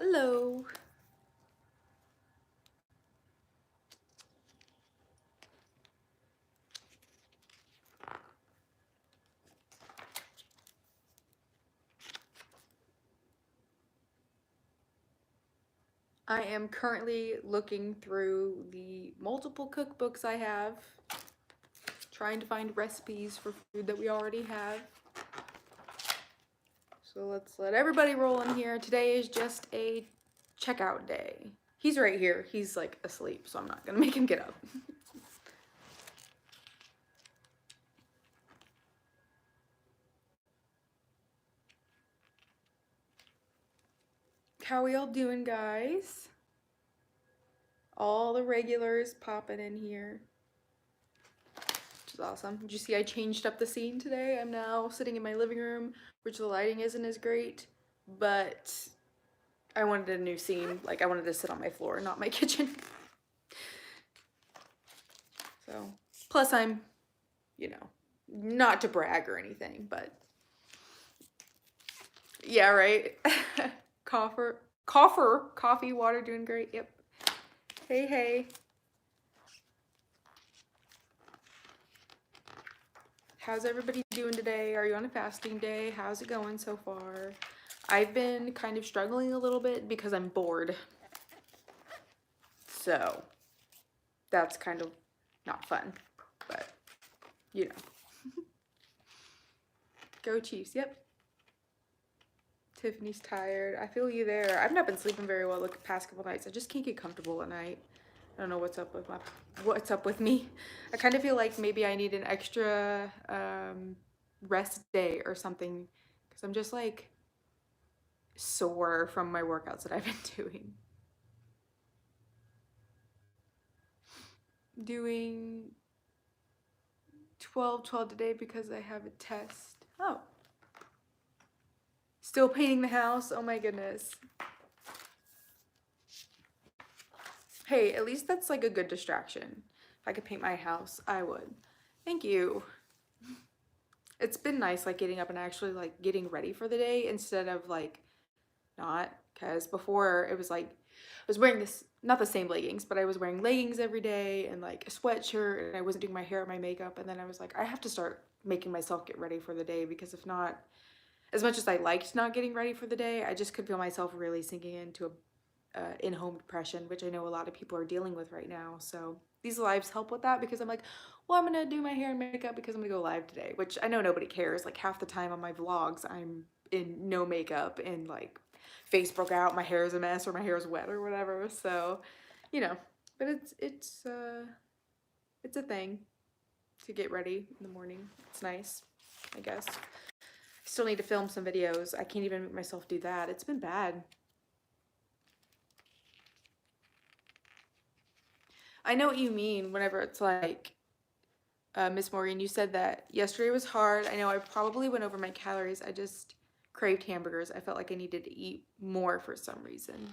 Hello. I am currently looking through the multiple cookbooks I have, trying to find recipes for food that we already have. So let's let everybody roll in here. Today is just a checkout day. He's right here. He's like asleep, so I'm not gonna make him get up. How we all doing, guys? All the regulars popping in here, which is awesome. Did you see I changed up the scene today? I'm now sitting in my living room, which the lighting isn't as great, but I wanted a new scene. Like, I wanted to sit on my floor, not my kitchen. So, plus I'm, you know, not to brag or anything, but yeah, right? Coffee, water, doing great. Yep. Hey, hey. How's everybody doing today? Are you on a fasting day? How's it going so far? I've been kind of struggling a little bit because I'm bored. So, that's kind of not fun, but you know. Go Chiefs, yep. Tiffany's tired. I feel you there. I've not been sleeping very well the past couple nights. I just can't get comfortable at night. I don't know what's up with me. I kind of feel like maybe I need an extra rest day or something because I'm just like sore from my workouts that I've been doing. Doing 12 today because I have a test. Oh. Still painting the house. Oh my goodness. Hey, at least that's like a good distraction. If I could paint my house, I would. Thank you. It's been nice like getting up and actually like getting ready for the day instead of like not, because before it was like I was wearing this, not the same leggings, but I was wearing leggings every day and like a sweatshirt, and I wasn't doing my hair or my makeup, and then I was like, I have to start making myself get ready for the day, because if not, as much as I liked not getting ready for the day, I just could feel myself really sinking into a in-home depression, which I know a lot of people are dealing with right now. So these lives help with that, because I'm like, well, I'm gonna do my hair and makeup because I'm gonna go live today, which I know nobody cares. Like half the time on my vlogs, I'm in no makeup and like face broke out, my hair is a mess, or my hair is wet or whatever. So, you know, but it's a thing to get ready in the morning. It's nice, I guess. Still need to film some videos. I can't even make myself do that. It's been bad. I know what you mean whenever it's like, Miss Morgan, you said that yesterday was hard. I know I probably went over my calories. I just craved hamburgers. I felt like I needed to eat more for some reason.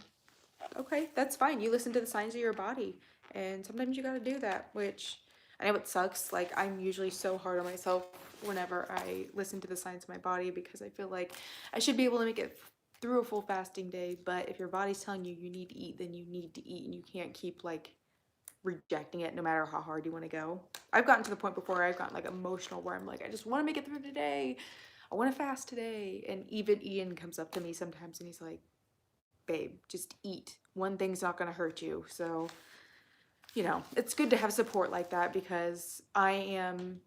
Okay, that's fine. You listen to the signs of your body, and sometimes you gotta do that, which I know it sucks. Like, I'm usually so hard on myself whenever I listen to the signs of my body, because I feel like I should be able to make it through a full fasting day, but if your body's telling you you need to eat, then you need to eat, and you can't keep like rejecting it no matter how hard you want to go. I've gotten to the point before I've gotten like emotional where I'm like, I just want to make it through today. I want to fast today. And even Ian comes up to me sometimes and he's like, babe, just eat. One thing's not going to hurt you. So, you know, it's good to have support like that, because I am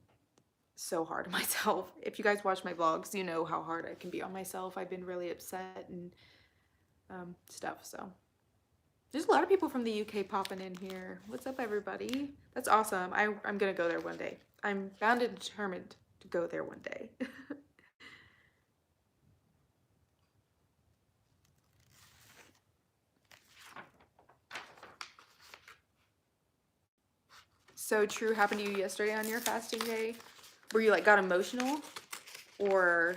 so hard on myself. If you guys watch my vlogs, you know how hard I can be on myself. I've been really upset and stuff, so. There's a lot of people from the UK popping in here. What's up, everybody? That's awesome. I'm gonna go there one day. I'm bound and determined to go there one day. So true happened to you yesterday on your fasting day? Where you like got emotional? Or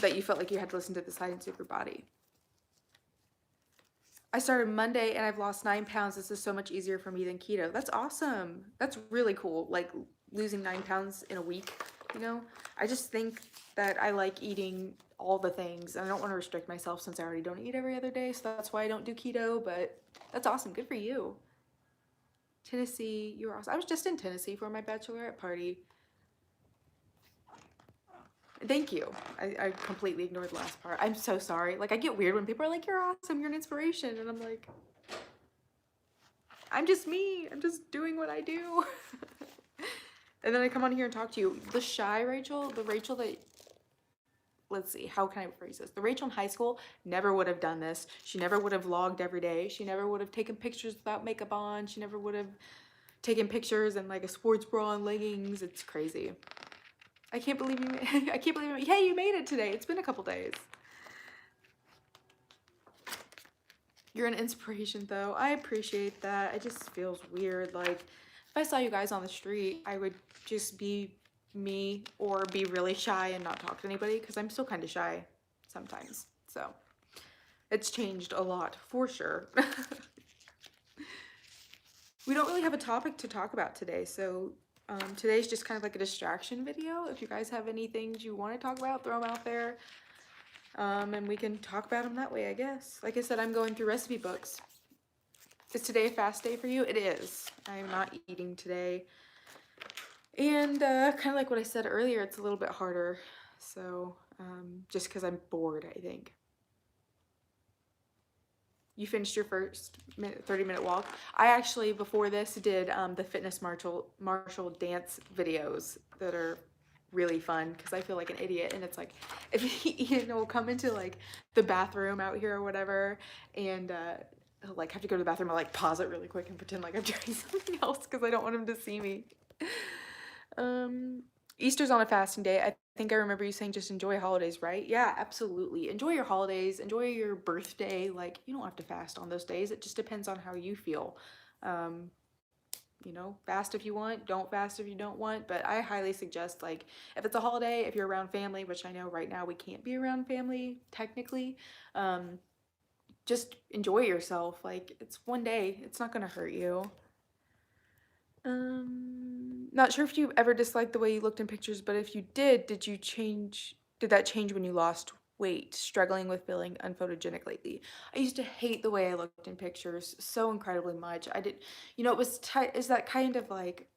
that you felt like you had to listen to the signs of your body? I started Monday and I've lost 9 pounds. This is so much easier for me than keto. That's awesome. That's really cool. Like losing 9 pounds in a week, you know? I just think that I like eating all the things. I don't want to restrict myself since I already don't eat every other day, so that's why I don't do keto, but that's awesome. Good for you. Tennessee, you're awesome. I was just in Tennessee for my bachelorette party. Thank you. I completely ignored the last part. I'm so sorry. Like, I get weird when people are like, you're awesome, you're an inspiration. And I'm like, I'm just me. I'm just doing what I do. And then I come on here and talk to you. The shy Rachel, the Rachel that, let's see, how can I phrase this? The Rachel in high school never would have done this. She never would have vlogged every day. She never would have taken pictures without makeup on. She never would have taken pictures in like a sports bra and leggings. It's crazy. I can't believe you, I can't believe you, hey, you made it today. It's been a couple days. You're an inspiration though. I appreciate that. It just feels weird. Like if I saw you guys on the street, I would just be me or be really shy and not talk to anybody because I'm still kind of shy sometimes. So it's changed a lot for sure. We don't really have a topic to talk about today, so today's just kind of like a distraction video. If you guys have any things you want to talk about, throw them out there, and we can talk about them that way, I guess. Like I said, I'm going through recipe books. Is today a fast day for you? It is. I'm not eating today. And kind of like what I said earlier, it's a little bit harder. So just because I'm bored, I think. You finished your first 30-minute walk. I actually, before this, did the fitness Marshall dance videos that are really fun because I feel like an idiot. And it's like, if Ian will come into like the bathroom out here or whatever, and he'll like have to go to the bathroom, I'll like pause it really quick and pretend like I'm doing something else because I don't want him to see me. Easter's on a fasting day. I think I remember you saying just enjoy holidays, right? Yeah, absolutely. Enjoy your holidays, enjoy your birthday. Like, you don't have to fast on those days. It just depends on how you feel. You know, fast if you want, don't fast if you don't want. But I highly suggest, like, if it's a holiday, if you're around family, which I know right now we can't be around family technically, just enjoy yourself. Like, it's one day, it's not gonna hurt you. Not sure if you ever disliked the way you looked in pictures, but if you did that change when you lost weight, struggling with feeling unphotogenic lately? I used to hate the way I looked in pictures so incredibly much. I did, you know, is that kind of like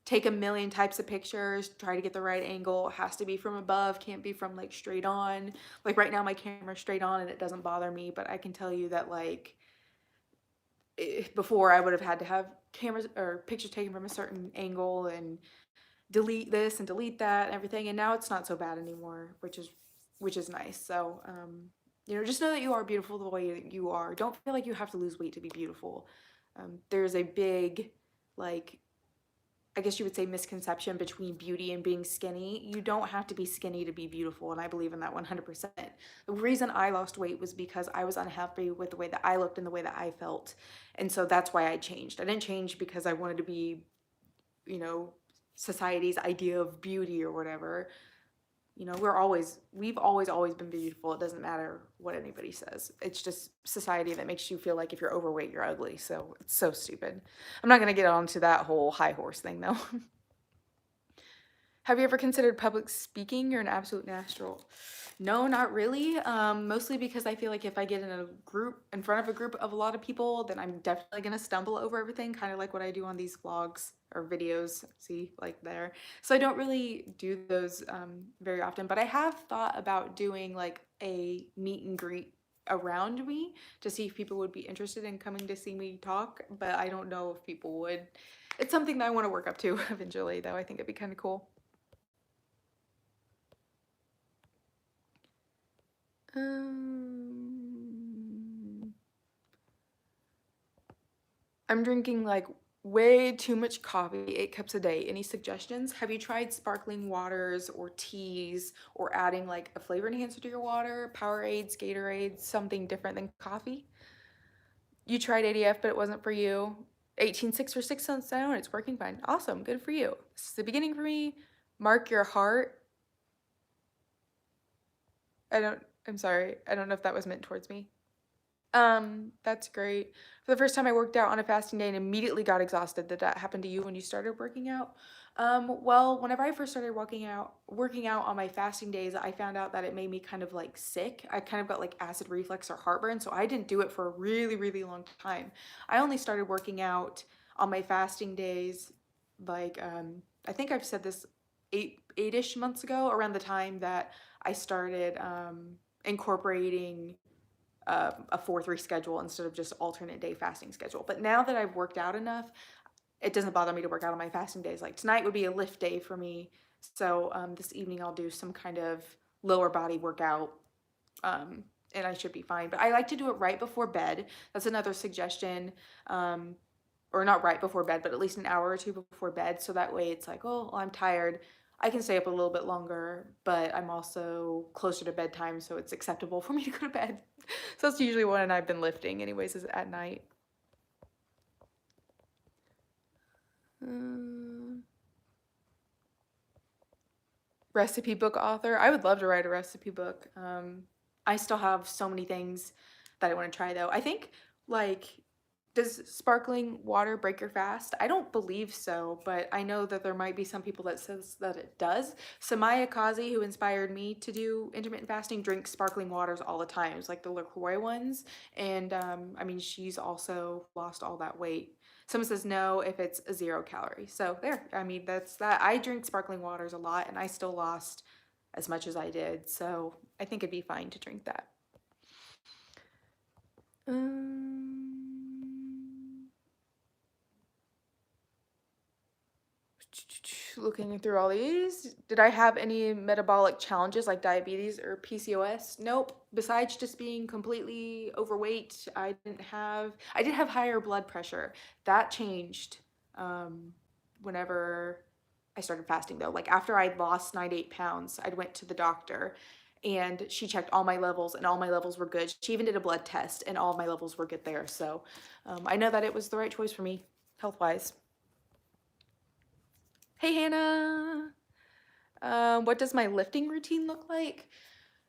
take a million types of pictures, try to get the right angle, it has to be from above, can't be from like straight on. Like right now my camera's straight on and it doesn't bother me, but I can tell you that like before I would have had to have cameras or pictures taken from a certain angle and delete this and delete that and everything, and now it's not so bad anymore, which is nice. So you know, just know that you are beautiful the way that you are. Don't feel like you have to lose weight to be beautiful. There's a big, like, I guess you would say, misconception between beauty and being skinny. You don't have to be skinny to be beautiful, and I believe in that 100%. The reason I lost weight was because I was unhappy with the way that I looked and the way that I felt, and so that's why I changed. I didn't change because I wanted to be, you know, society's idea of beauty or whatever. You know, we've always been beautiful. It doesn't matter what anybody says. It's just society that makes you feel like if you're overweight, you're ugly. So it's so stupid. I'm not going to get onto that whole high horse thing though. Have you ever considered public speaking? You're an absolute natural. No, not really. Mostly because I feel like if I get in front of a group of a lot of people, then I'm definitely gonna stumble over everything, kind of like what I do on these vlogs or videos, see, like there. So I don't really do those very often, but I have thought about doing like a meet and greet around me to see if people would be interested in coming to see me talk, but I don't know if people would. It's something that I want to work up to eventually, though. I think it'd be kind of cool. I'm drinking like way too much coffee, 8 cups a day. Any suggestions? Have you tried sparkling waters or teas or adding like a flavor enhancer to your water, Powerades, Gatorades, something different than coffee? You tried ADF, but it wasn't for you. 18.6 for 6 months down, it's working fine. Awesome, good for you. This is the beginning for me. Mark your heart. I'm sorry. I don't know if that was meant towards me. That's great. For the first time I worked out on a fasting day and immediately got exhausted. Did that happen to you when you started working out? Well, whenever I first started working out on my fasting days, I found out that it made me kind of like sick. I kind of got like acid reflux or heartburn, so I didn't do it for a really, really long time. I only started working out on my fasting days, like I think I've said this eight-ish months ago, around the time that I started incorporating a 4-3 schedule instead of just alternate day fasting schedule. But now that I've worked out enough, it doesn't bother me to work out on my fasting days. Like tonight would be a lift day for me. So this evening I'll do some kind of lower body workout, um, and I should be fine. But I like to do it right before bed. That's another suggestion. Or not right before bed, but at least an hour or two before bed. So that way it's like, oh, well, I'm tired. I can stay up a little bit longer, but I'm also closer to bedtime, so it's acceptable for me to go to bed. So that's usually when I've been lifting, anyways, is at night. Recipe book author. I would love to write a recipe book. I still have so many things that I want to try though. I think like does sparkling water break your fast? I don't believe so, but I know that there might be some people that says that it does. Samaya Kazi, who inspired me to do intermittent fasting, drinks sparkling waters all the time. It's like the LaCroix ones. And I mean, she's also lost all that weight. Someone says no if it's a 0 calorie. So there, I mean, that's that. I drink sparkling waters a lot and I still lost as much as I did. So I think it'd be fine to drink that. Looking through all these, did I have any metabolic challenges like diabetes or PCOS? Nope. Besides just being completely overweight, I did have higher blood pressure. That changed whenever I started fasting though. Like after I lost 98 pounds, I went to the doctor and she checked all my levels and all my levels were good. She even did a blood test and all my levels were good there. So I know that it was the right choice for me health-wise. Hey Hannah, what does my lifting routine look like?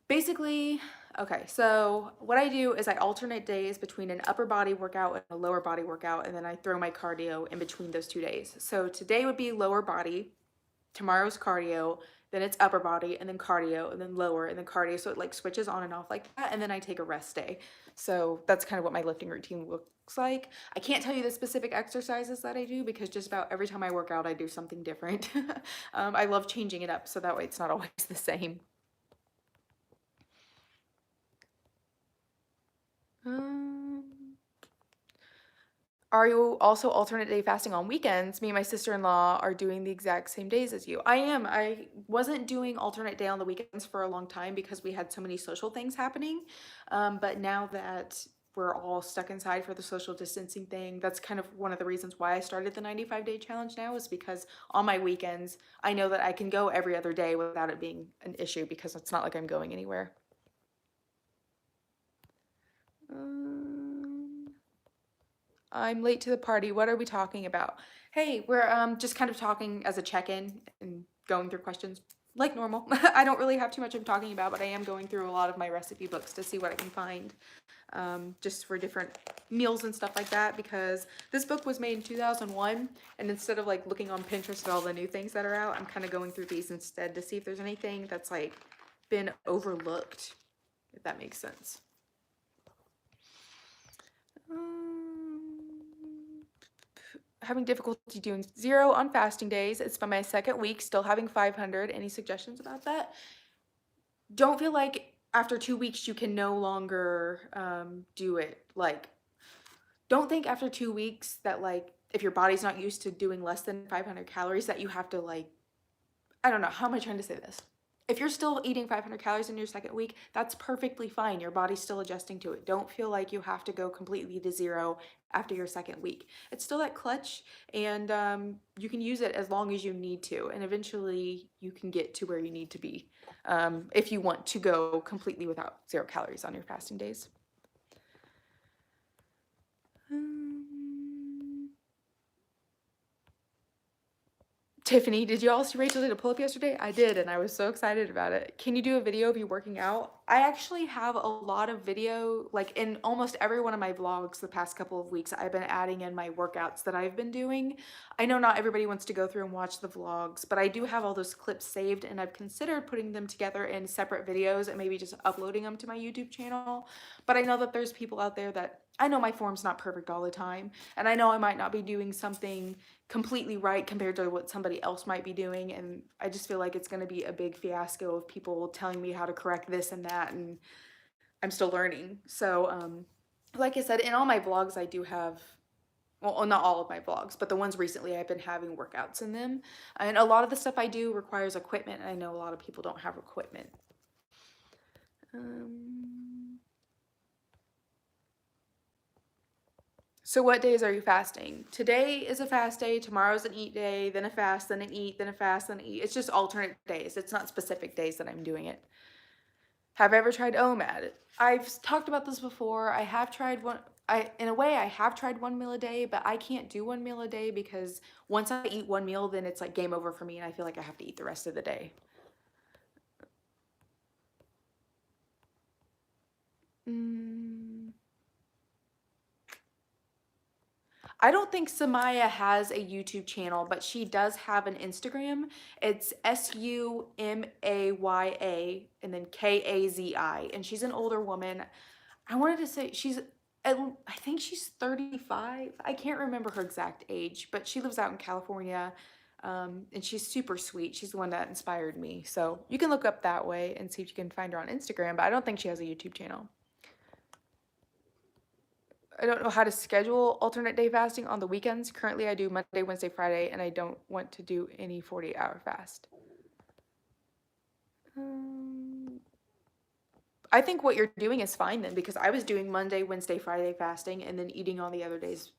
Basically, okay, so what I do is I alternate days between an upper body workout and a lower body workout, and then I throw my cardio in between those 2 days. So today would be lower body, tomorrow's cardio, then it's upper body, and then cardio, and then lower, and then cardio. So it like switches on and off like that, and then I take a rest day. So that's kind of what my lifting routine looks like. I can't tell you the specific exercises that I do because just about every time I work out, I do something different. I love changing it up so that way it's not always the same. Are you also alternate day fasting on weekends? Me and my sister-in-law are doing the exact same days as you. I am. I wasn't doing alternate day on the weekends for a long time because we had so many social things happening. But now that we're all stuck inside for the social distancing thing, that's kind of one of the reasons why I started the 95-day challenge now, is because on my weekends, I know that I can go every other day without it being an issue because it's not like I'm going anywhere. I'm late to the party. What are we talking about? Hey, we're just kind of talking as a check-in and going through questions like normal. I don't really have too much I'm talking about, but I am going through a lot of my recipe books to see what I can find, just for different meals and stuff like that, because this book was made in 2001, and instead of like looking on Pinterest at all the new things that are out, I'm kind of going through these instead to see if there's anything that's like been overlooked, if that makes sense. Having difficulty doing 0 on fasting days. It's been my second week, still having 500. Any suggestions about that? Don't feel like after 2 weeks you can no longer do it. Like, don't think after 2 weeks that like if your body's not used to doing less than 500 calories that you have to like, I don't know, how am I trying to say this? If you're still eating 500 calories in your second week, that's perfectly fine. Your body's still adjusting to it. Don't feel like you have to go completely to 0 after your second week. It's still that clutch, and you can use it as long as you need to, and eventually you can get to where you need to be if you want to go completely without 0 calories on your fasting days. Tiffany, did you all see Rachel did a pull-up yesterday? I did, and I was so excited about it. Can you do a video of you working out? I actually have a lot of video, like in almost every one of my vlogs the past couple of weeks, I've been adding in my workouts that I've been doing. I know not everybody wants to go through and watch the vlogs, but I do have all those clips saved, and I've considered putting them together in separate videos and maybe just uploading them to my YouTube channel. But I know that there's people out there that, I know my form's not perfect all the time, and I know I might not be doing something completely right compared to what somebody else might be doing, and I just feel like it's going to be a big fiasco of people telling me how to correct this and that, and I'm still learning. So like I said, in all my vlogs I do have, well, not all of my vlogs, but the ones recently I've been having workouts in them, and a lot of the stuff I do requires equipment, and I know a lot of people don't have equipment. So what days are you fasting? Today is a fast day, tomorrow's an eat day, then a fast, then an eat, then a fast, then an eat. It's just alternate days. It's not specific days that I'm doing it. Have I ever tried OMAD? I've talked about this before. I have tried one, in a way I have tried 1 meal a day, but I can't do 1 meal a day because once I eat 1 meal, then it's like game over for me and I feel like I have to eat the rest of the day. I don't think Samaya has a YouTube channel, but she does have an Instagram. It's Sumaya and then Kazi, and she's an older woman. I wanted to say I think she's 35. I can't remember her exact age, but she lives out in California, and she's super sweet. She's the one that inspired me. So you can look up that way and see if you can find her on Instagram, but I don't think she has a YouTube channel. I don't know how to schedule alternate day fasting on the weekends. Currently, I do Monday, Wednesday, Friday, and I don't want to do any 48-hour fast. I think what you're doing is fine then, because I was doing Monday, Wednesday, Friday fasting and then eating on the other days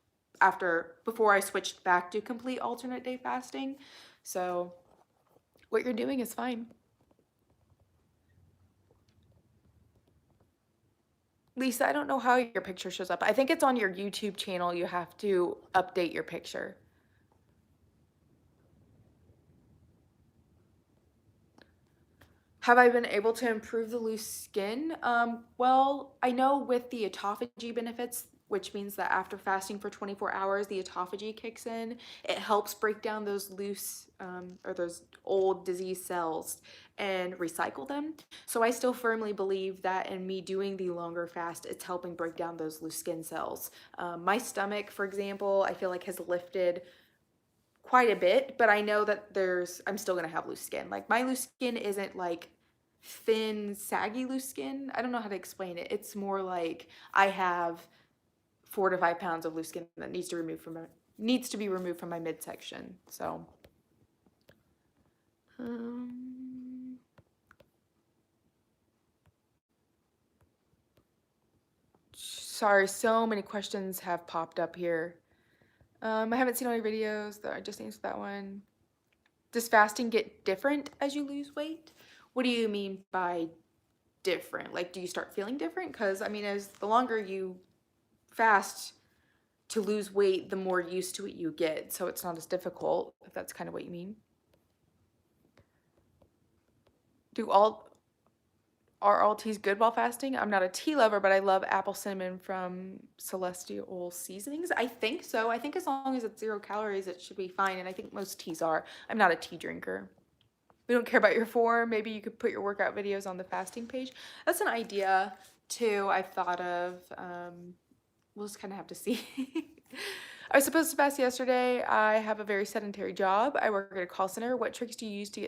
before I switched back to complete alternate day fasting. So what you're doing is fine. Lisa, I don't know how your picture shows up. I think it's on your YouTube channel. You have to update your picture. Have I been able to improve the loose skin? Well, I know with the autophagy benefits, which means that after fasting for 24 hours, the autophagy kicks in. It helps break down those loose or those old disease cells and recycle them. So I still firmly believe that in me doing the longer fast, it's helping break down those loose skin cells. My stomach, for example, I feel like has lifted quite a bit, but I know that I'm still gonna have loose skin. Like my loose skin isn't like thin, saggy loose skin. I don't know how to explain it. It's more like I have 4 to 5 pounds of loose skin that needs to be removed from my midsection. So, sorry, so many questions have popped up here. I haven't seen all your videos. I just answered that one. Does fasting get different as you lose weight? What do you mean by different? Like, do you start feeling different? Because, I mean, as the longer you fast to lose weight, the more used to it you get. So it's not as difficult, if that's kind of what you mean. Are all teas good while fasting? I'm not a tea lover, but I love apple cinnamon from Celestial Seasonings. I think so. I think as long as it's 0 calories, it should be fine. And I think most teas are. I'm not a tea drinker. We don't care about your form. Maybe you could put your workout videos on the fasting page. That's an idea too I've thought of. We'll just kind of have to see. I was supposed to fast yesterday. I have a very sedentary job. I work at a call center. What tricks did you use to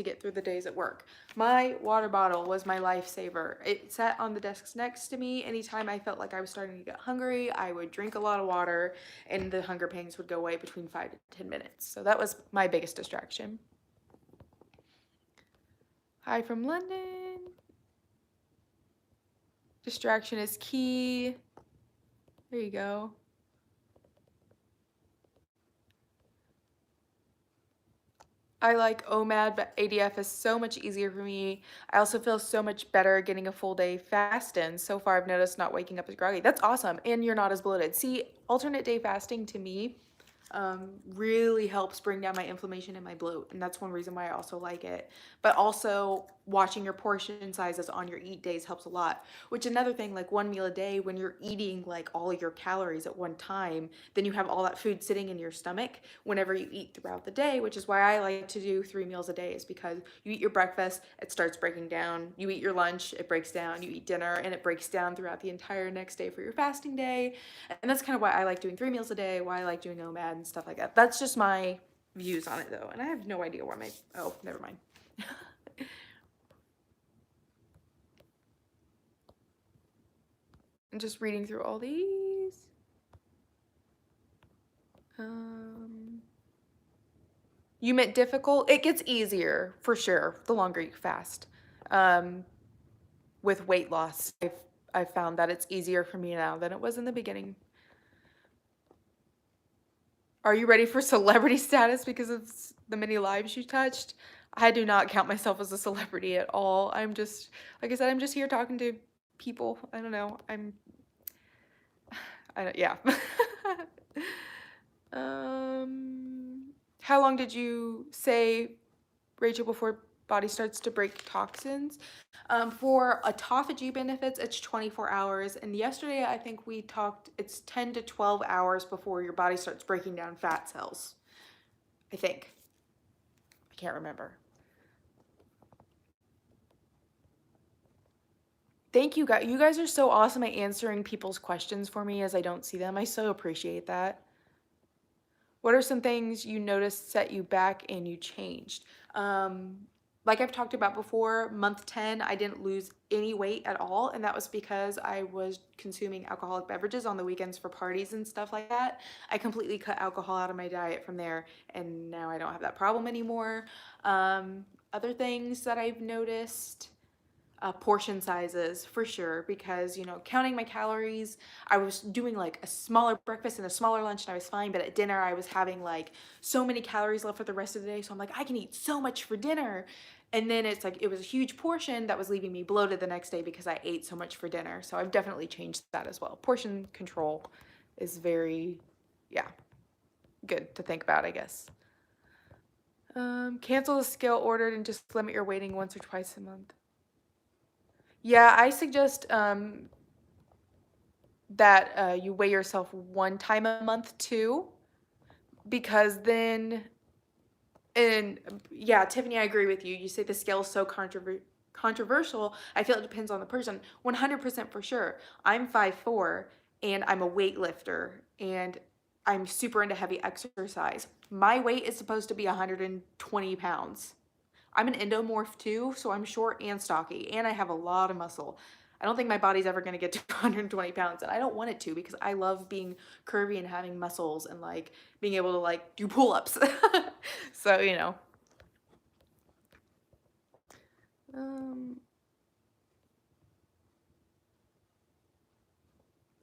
get through the days at work? My water bottle was my lifesaver. It sat on the desks next to me. Anytime I felt like I was starting to get hungry, I would drink a lot of water and the hunger pangs would go away between 5 to 10 minutes. So that was my biggest distraction. Hi from London. Distraction is key. There you go. I like OMAD, but ADF is so much easier for me. I also feel so much better getting a full day fast in. So far, I've noticed not waking up as groggy. That's awesome. And you're not as bloated. See, alternate day fasting to me, really helps bring down my inflammation and my bloat, and that's one reason why I also like it. But also watching your portion sizes on your eat days helps a lot. Which another thing, like one meal a day, when you're eating like all of your calories at one time, then you have all that food sitting in your stomach whenever you eat throughout the day, which is why I like to do 3 meals a day, is because you eat your breakfast, it starts breaking down. You eat your lunch, it breaks down. You eat dinner, and it breaks down throughout the entire next day for your fasting day. And that's kind of why I like doing 3 meals a day, why I like doing OMAD and stuff like that. That's just my views on it though. And I have no idea why oh, never mind. I'm just reading through all these. You meant difficult? It gets easier for sure the longer you fast. With weight loss, I've found that it's easier for me now than it was in the beginning. Are you ready for celebrity status because of the many lives you touched? I do not count myself as a celebrity at all. I'm just, like I said, I'm just here talking to people. I don't know. Yeah. How long did you say, Rachel, before body starts to break toxins? For autophagy benefits, it's 24 hours. And yesterday, I think we talked, it's 10 to 12 hours before your body starts breaking down fat cells. I think. I can't remember. Thank you guys. You guys are so awesome at answering people's questions for me as I don't see them. I so appreciate that. What are some things you noticed set you back and you changed? Like I've talked about before, month 10, I didn't lose any weight at all. And that was because I was consuming alcoholic beverages on the weekends for parties and stuff like that. I completely cut alcohol out of my diet from there. And now I don't have that problem anymore. Other things that I've noticed, portion sizes for sure, because counting my calories, I was doing like a smaller breakfast and a smaller lunch and I was fine, but at dinner I was having like so many calories left for the rest of the day, so I'm like, I can eat so much for dinner, and then it's like it was a huge portion that was leaving me bloated the next day because I ate so much for dinner. So I've definitely changed that as well. Portion control is very, yeah, good to think about, I guess. Cancel the scale ordered and just limit your weighting once or twice a month. Yeah, I suggest that you weigh yourself one time a month too, because then, and yeah, Tiffany, I agree with you. You say the scale is so controversial. I feel it depends on the person. 100% for sure. I'm 5'4" and I'm a weightlifter and I'm super into heavy exercise. My weight is supposed to be 120 pounds. I'm an endomorph too, so I'm short and stocky, and I have a lot of muscle. I don't think my body's ever going to get to 120 pounds, and I don't want it to because I love being curvy and having muscles and like being able to like do pull-ups. So, um,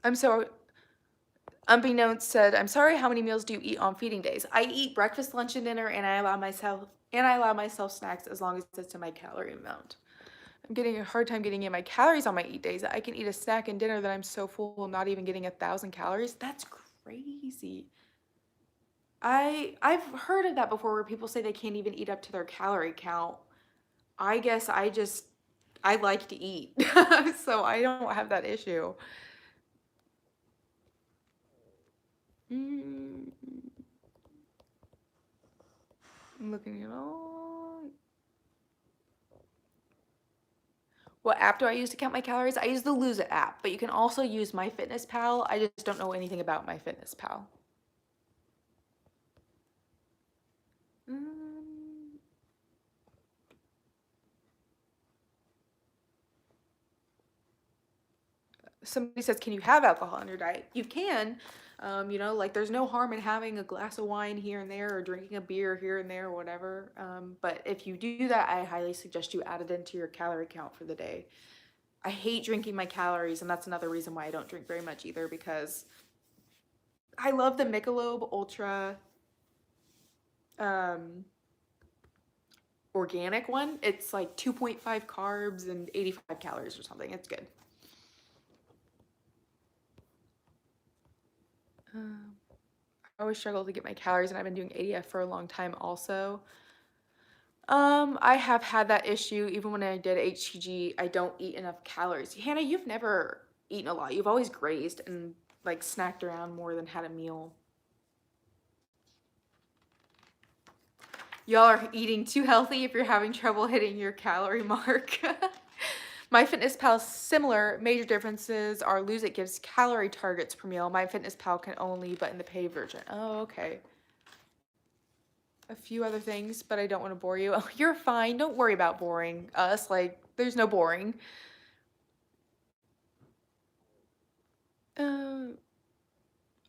I'm so unbeknownst said, I'm sorry, how many meals do you eat on feeding days? I eat breakfast, lunch, and dinner, and I allow myself snacks as long as it's to my calorie amount. I'm getting a hard time getting in my calories on my eat days. I can eat a snack and dinner that I'm so full, not even getting 1,000 calories. That's crazy. I've heard of that before where people say they can't even eat up to their calorie count. I guess I like to eat, so I don't have that issue. Mm, I'm looking at all. What app do I use to count my calories? I use the Lose It app, but you can also use MyFitnessPal. I just don't know anything about MyFitnessPal. Somebody says, can you have alcohol in your diet? You can. Like there's no harm in having a glass of wine here and there or drinking a beer here and there or whatever. But if you do that, I highly suggest you add it into your calorie count for the day. I hate drinking my calories, and that's another reason why I don't drink very much either, because I love the Michelob Ultra organic one. It's like 2.5 carbs and 85 calories or something. It's good. always struggle to get my calories, and I've been doing ADF for a long time also. I have had that issue even when I did HCG. I don't eat enough calories. Hannah, you've never eaten a lot. You've always grazed and like snacked around more than had a meal. Y'all are eating too healthy if you're having trouble hitting your calorie mark. MyFitnessPal is similar. Major differences are Lose It gives calorie targets per meal. MyFitnessPal can only, but in the paid version. Oh, okay. A few other things, but I don't want to bore you. Oh, you're fine. Don't worry about boring us. Like, there's no boring.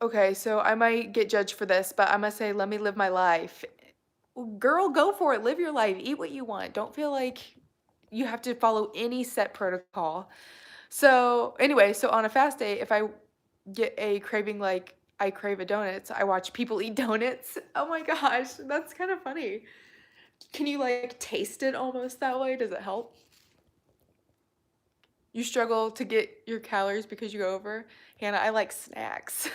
Okay, so I might get judged for this, but I'm gonna say, let me live my life. Girl, go for it. Live your life. Eat what you want. Don't feel like you have to follow any set protocol. So anyway, so on a fast day, if I get a craving like I crave a donuts, I watch people eat donuts. Oh my gosh, that's kind of funny. Can you like taste it almost that way? Does it help? You struggle to get your calories because you go over? Hannah, I like snacks.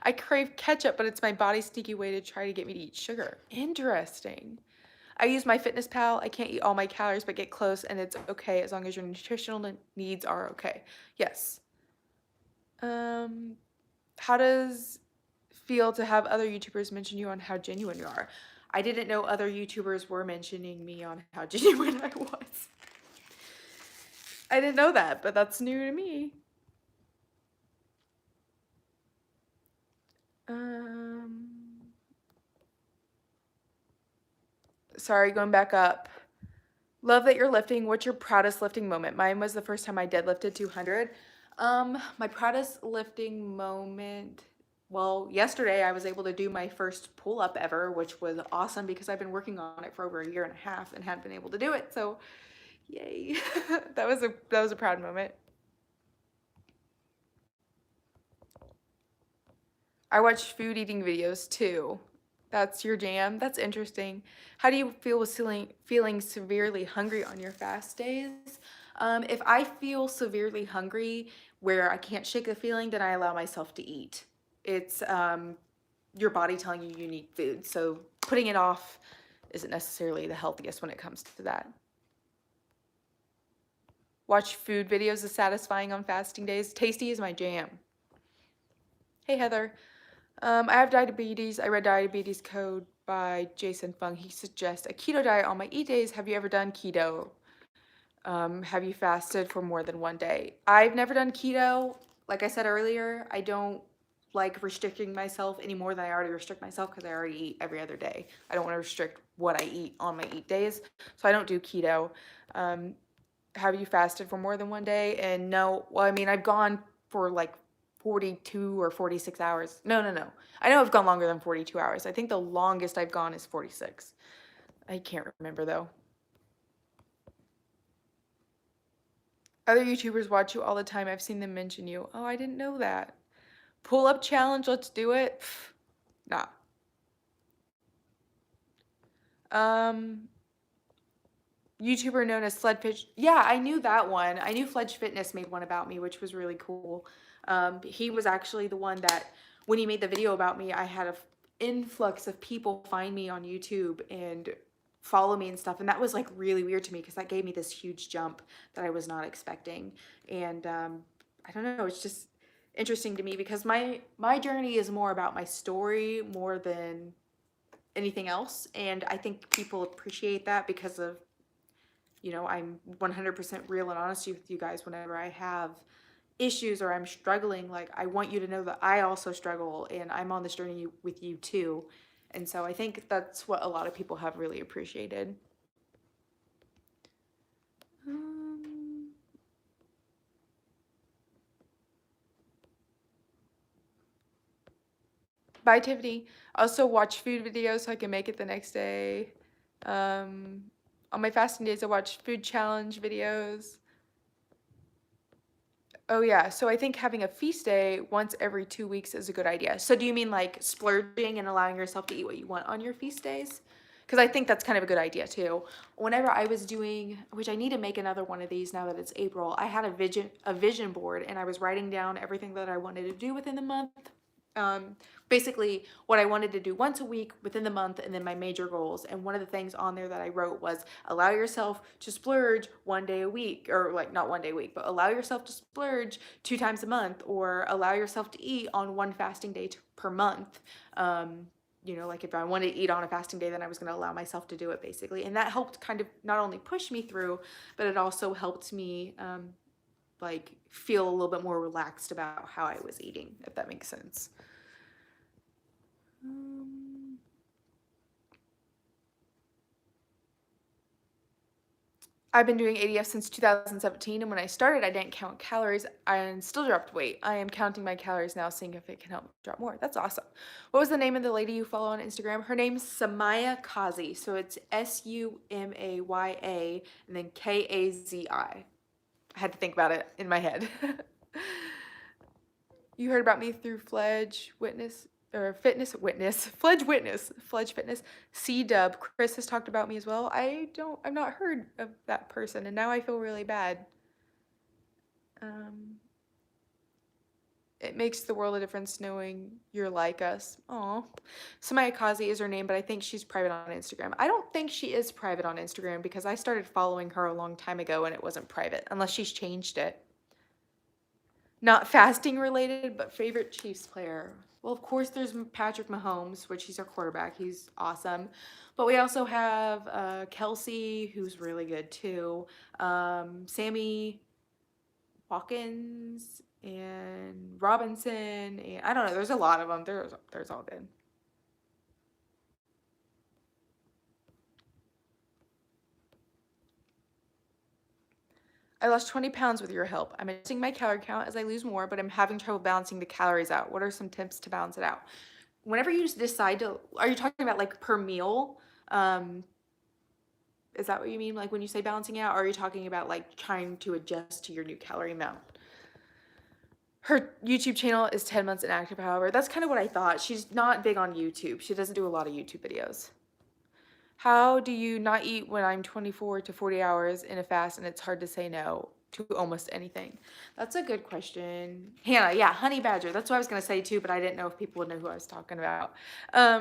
I crave ketchup, but it's my body's sneaky way to try to get me to eat sugar. Interesting. I use MyFitnessPal. I can't eat all my calories, but get close, and it's okay as long as your nutritional needs are okay. Yes. How does feel to have other YouTubers mention you on how genuine you are? I didn't know other YouTubers were mentioning me on how genuine I was. I didn't know that, but that's new to me. Sorry, going back up. Love that you're lifting. What's your proudest lifting moment? Mine was the first time I deadlifted 200. My proudest lifting moment, well, yesterday I was able to do my first pull-up ever, which was awesome because I've been working on it for over a year and a half and hadn't been able to do it. So, yay. That was a proud moment. I watch food eating videos too. That's your jam. That's interesting. How do you feel with feeling severely hungry on your fast days? If I feel severely hungry where I can't shake the feeling, then I allow myself to eat. It's your body telling you you need food. So putting it off isn't necessarily the healthiest when it comes to that. Watch food videos is satisfying on fasting days. Tasty is my jam. Hey, Heather. I have diabetes. I read Diabetes Code by Jason Fung. He suggests a keto diet on my eat days. Have you ever done keto? Have you fasted for more than one day? I've never done keto. Like I said earlier, I don't like restricting myself any more than I already restrict myself because I already eat every other day. I don't want to restrict what I eat on my eat days. So I don't do keto. Have you fasted for more than one day? And no, well, I mean, I've gone for like 42 or 46 hours. No. I know I've gone longer than 42 hours. I think the longest I've gone is 46. I can't remember though. Other YouTubers watch you all the time. I've seen them mention you. Oh, I didn't know that. Pull up challenge, let's do it. Pff, nah. YouTuber known as Sledfish. Yeah, I knew that one. I knew Fledge Fitness made one about me, which was really cool. He was actually the one that, when he made the video about me, I had an influx of people find me on YouTube and follow me and stuff. And that was like really weird to me because that gave me this huge jump that I was not expecting. And I don't know, it's just interesting to me because my journey is more about my story more than anything else. And I think people appreciate that because of, you know, I'm 100% real and honest with you guys whenever I have issues or I'm struggling. Like, I want you to know that I also struggle and I'm on this journey with you too. And so I think that's what a lot of people have really appreciated. Bye, Tiffany. I also watch food videos so I can make it the next day. On my fasting days, I watch food challenge videos. Oh yeah, so I think having a feast day once every 2 weeks is a good idea. So do you mean like splurging and allowing yourself to eat what you want on your feast days? Because I think that's kind of a good idea too. Whenever I was doing, which I need to make another one of these now that it's April, I had a vision board and I was writing down everything that I wanted to do within the month. Basically what I wanted to do once a week within the month, and then my major goals. And one of the things on there that I wrote was allow yourself to splurge 1 day a week, or like not 1 day a week, but allow yourself to splurge 2 times a month, or allow yourself to eat on one fasting day per month. Like if I wanted to eat on a fasting day, then I was going to allow myself to do it basically. And that helped kind of not only push me through, but it also helped me like feel a little bit more relaxed about how I was eating, if that makes sense. I've been doing ADF since 2017, and when I started, I didn't count calories and still dropped weight. I am counting my calories now, seeing if it can help me drop more. That's awesome. What was the name of the lady you follow on Instagram? Her name's Samaya Kazi, so it's Sumaya and then Kazi. I had to think about it in my head. You heard about me through Fledge Fitness. C-Dub. Chris has talked about me as well. I've not heard of that person, and now I feel really bad. It makes the world a difference knowing you're like us. Aw. Samaya Kazi is her name, but I think she's private on Instagram. I don't think she is private on Instagram because I started following her a long time ago and it wasn't private, unless she's changed it. Not fasting related, but favorite Chiefs player. Well, of course, there's Patrick Mahomes, which he's our quarterback. He's awesome. But we also have Kelsey, who's really good too. Sammy Watkins and Robinson. And I don't know. There's a lot of them. There's all good. I lost 20 pounds with your help. I'm adjusting my calorie count as I lose more, but I'm having trouble balancing the calories out. What are some tips to balance it out? Whenever you decide to, are you talking about like per meal? Is that what you mean? Like when you say balancing out, or are you talking about like trying to adjust to your new calorie amount? Her YouTube channel is 10 months inactive, however. That's kind of what I thought. She's not big on YouTube. She doesn't do a lot of YouTube videos. How do you not eat when I'm 24 to 40 hours in a fast and it's hard to say no to almost anything? That's a good question. Hannah, yeah, honey badger. That's what I was going to say too, but I didn't know if people would know who I was talking about. How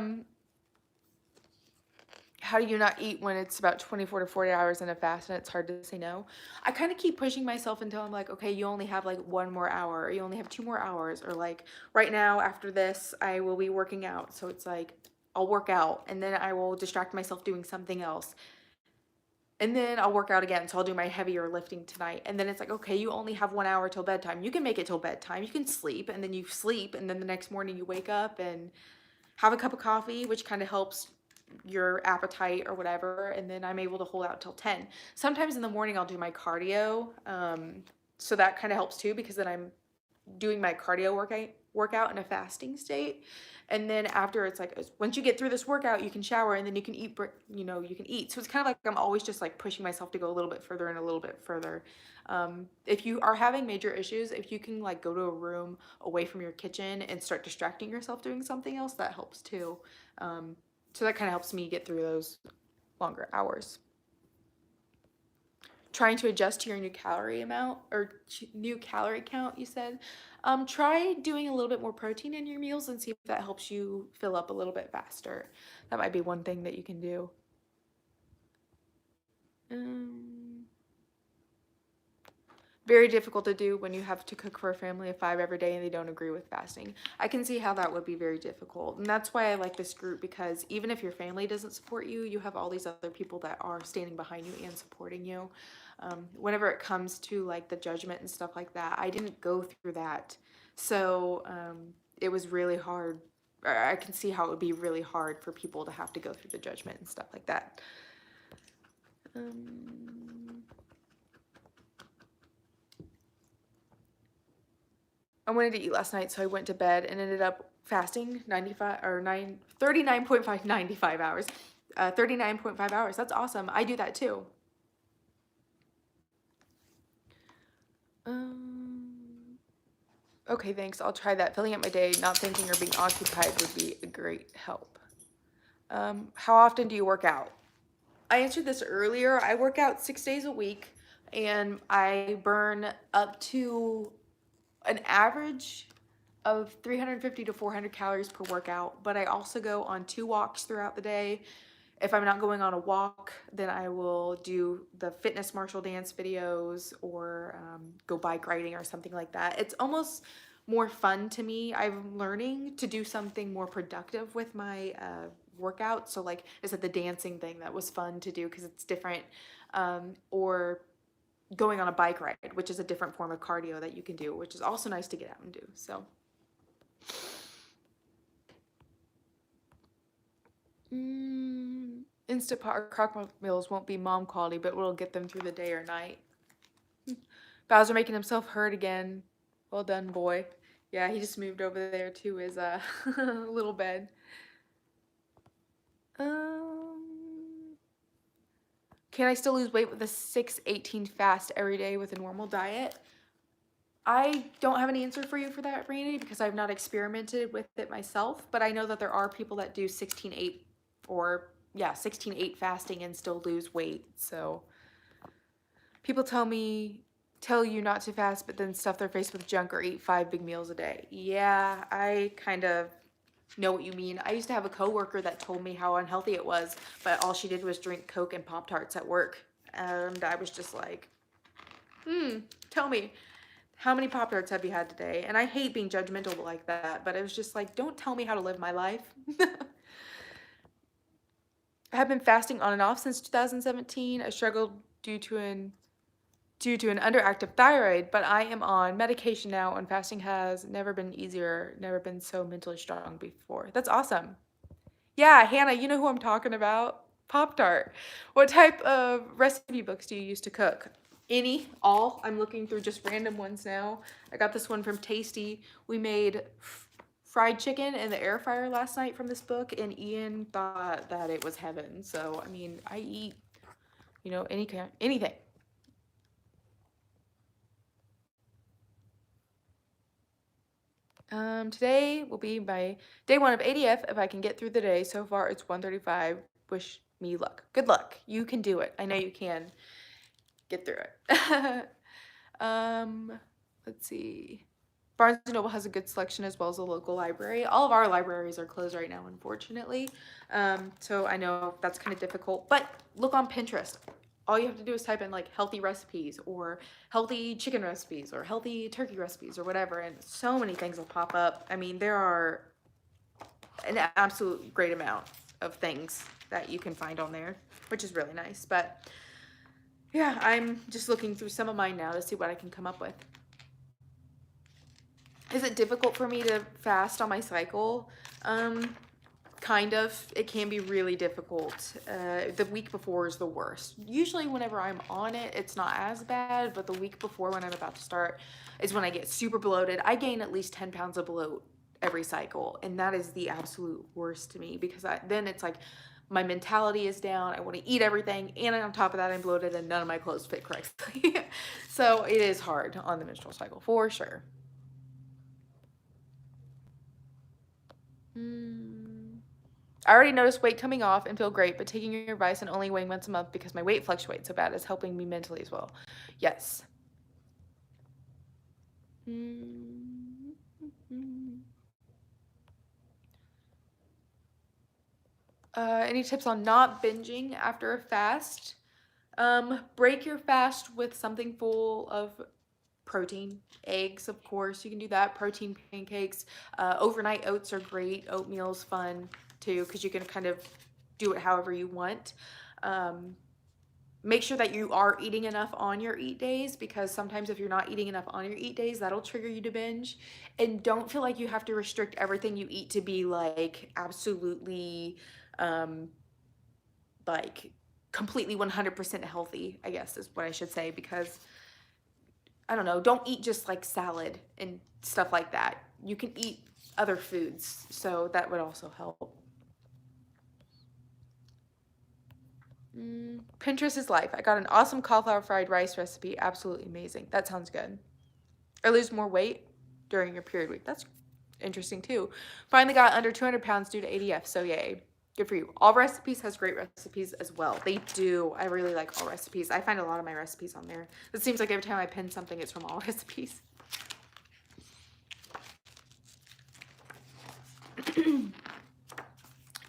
do you not eat when it's about 24 to 40 hours in a fast and it's hard to say no? I kind of keep pushing myself until I'm like, okay, you only have like 1 more hour, or you only have 2 more hours, or like right now after this, I will be working out. So it's like, I'll work out and then I will distract myself doing something else. And then I'll work out again. So I'll do my heavier lifting tonight. And then it's like, okay, you only have 1 hour till bedtime. You can make it till bedtime. You can sleep, and then you sleep. And then the next morning you wake up and have a cup of coffee, which kind of helps your appetite or whatever. And then I'm able to hold out till 10. Sometimes in the morning I'll do my cardio. So that kind of helps too, because then I'm doing my cardio workout in a fasting state. And then after, it's like once you get through this workout, you can shower and then you can eat, you can eat. So it's kind of like I'm always just like pushing myself to go a little bit further and a little bit further. If you are having major issues, if you can like go to a room away from your kitchen and start distracting yourself doing something else, that helps too. So that kind of helps me get through those longer hours. Trying to adjust to your new calorie amount, or new calorie count, you said. Try doing a little bit more protein in your meals and see if that helps you fill up a little bit faster. That might be one thing that you can do. Very difficult to do when you have to cook for a family of 5 every day and they don't agree with fasting. I can see how that would be very difficult. And that's why I like this group, because even if your family doesn't support you, you have all these other people that are standing behind you and supporting you. Whenever it comes to like the judgment and stuff like that, I didn't go through that. So it was really hard. I can see how it would be really hard for people to have to go through the judgment and stuff like that. I wanted to eat last night, so I went to bed and ended up fasting 39.5 hours. 39.5 hours. That's awesome. I do that too. Okay, thanks. I'll try that. Filling up my day, not thinking or being occupied would be a great help. How often do you work out? I answered this earlier. I work out 6 days a week, and I burn up to an average of 350 to 400 calories per workout, but I also go on 2 walks throughout the day. If I'm not going on a walk, then I will do the fitness martial dance videos or go bike riding or something like that. It's almost more fun to me. I'm learning to do something more productive with my workout. So like I said, the dancing thing, that was fun to do because it's different. Or going on a bike ride, which is a different form of cardio that you can do, which is also nice to get out and do. So Instant Pot or crock meals won't be mom quality, but we'll get them through the day or night. Bowser making himself heard again. Well done, boy. Yeah, he just moved over there to his little bed. Can I still lose weight with a 6-18 fast every day with a normal diet? I don't have an answer for you for that, Randy, because I've not experimented with it myself, but I know that there are people that do 16-8 or 16-8 fasting and still lose weight. So people tell you not to fast, but then stuff their face with junk or eat 5 big meals a day. Yeah, I kind of know what you mean. I used to have a coworker that told me how unhealthy it was, but all she did was drink Coke and Pop-Tarts at work. And I was just like, tell me, how many Pop-Tarts have you had today? And I hate being judgmental like that, but it was just like, don't tell me how to live my life. I have been fasting on and off since 2017. I struggled due to an underactive thyroid, but I am on medication now, and fasting has never been easier, never been so mentally strong before. That's awesome. Yeah, Hannah, you know who I'm talking about? Pop-Tart. What type of recipe books do you use to cook? Any, all. I'm looking through just random ones now. I got this one from Tasty. We made fried chicken in the air fryer last night from this book, and Ian thought that it was heaven. So, I mean, I eat, anything. Today will be my day 1 of ADF if I can get through the day. So far, it's 1:35. Wish me luck. Good luck. You can do it. I know you can get through it. Let's see. Barnes & Noble has a good selection as well as a local library. All of our libraries are closed right now, unfortunately. So I know that's kind of difficult, but look on Pinterest. All you have to do is type in like healthy recipes or healthy chicken recipes or healthy turkey recipes or whatever, and so many things will pop up. I mean, there are an absolute great amount of things that you can find on there, which is really nice. But yeah, I'm just looking through some of mine now to see what I can come up with. Is it difficult for me to fast on my cycle? Kind of. It can be really difficult. The week before is the worst. Usually whenever I'm on it, it's not as bad, but the week before when I'm about to start is when I get super bloated. I gain at least 10 pounds of bloat every cycle, and that is the absolute worst to me because then it's like my mentality is down. I want to eat everything, and on top of that, I'm bloated and none of my clothes fit correctly. So it is hard on the menstrual cycle for sure. I already noticed weight coming off and feel great, but taking your advice and only weighing once a month because my weight fluctuates so bad is helping me mentally as well. Yes. Any tips on not binging after a fast? Break your fast with something full of protein. Eggs, of course, you can do that. Protein pancakes. Overnight oats are great. Oatmeal's fun too because you can kind of do it however you want. Make sure that you are eating enough on your eat days because sometimes if you're not eating enough on your eat days, that'll trigger you to binge. And don't feel like you have to restrict everything you eat to be like absolutely like completely 100% healthy, I guess is what I should say, because I don't know, don't eat just like salad and stuff like that. You can eat other foods, so that would also help. Pinterest is life. I got an awesome cauliflower fried rice recipe. Absolutely amazing. That sounds good. Or lose more weight during your period week. That's interesting too. Finally got under 200 pounds due to ADF, so yay. Good for you. All Recipes has great recipes as well. They do. I really like All Recipes. I find a lot of my recipes on there. It seems like every time I pin something, it's from All Recipes.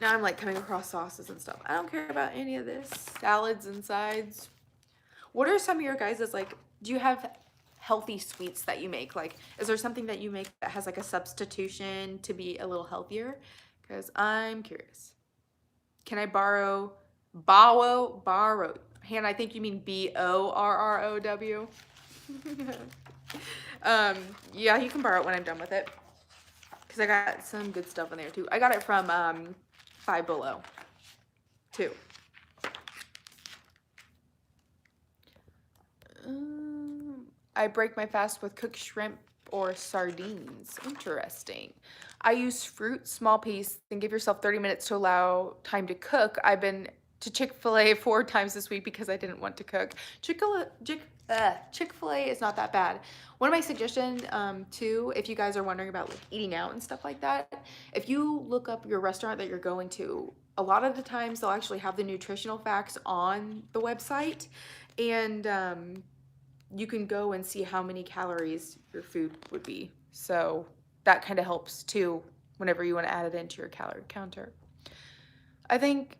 Now I'm like coming across sauces and stuff. I don't care about any of this. Salads and sides. What are some of your guys' like, do you have healthy sweets that you make? Like, is there something that you make that has like a substitution to be a little healthier? Because I'm curious. Can I borrow? Hannah, I think you mean Borrow. Yeah, you can borrow it when I'm done with it. Because I got some good stuff in there too. I got it from Five Below too. I break my fast with cooked shrimp or sardines. Interesting. I use fruit, small piece, then give yourself 30 minutes to allow time to cook. I've been to Chick-fil-A 4 times this week because I didn't want to cook. Chick-fil-A is not that bad. One of my suggestions too, if you guys are wondering about like eating out and stuff like that, if you look up your restaurant that you're going to, a lot of the times they'll actually have the nutritional facts on the website, and you can go and see how many calories your food would be. So that kind of helps too whenever you want to add it into your calorie counter. I think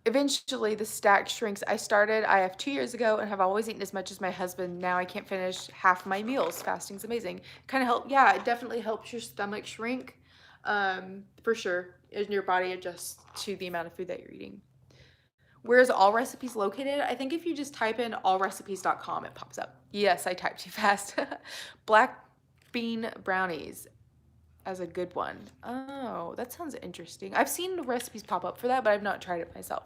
eventually the stack shrinks. I started IF 2 years ago and have always eaten as much as my husband. Now I can't finish half my meals. Fasting's amazing. Kind of help. Yeah, it definitely helps your stomach shrink, for sure. And your body adjusts to the amount of food that you're eating. Where is All Recipes located? I think if you just type in allrecipes.com, it pops up. Yes, I typed too fast. Black bean brownies as a good one. Oh, that sounds interesting. I've seen recipes pop up for that, but I've not tried it myself.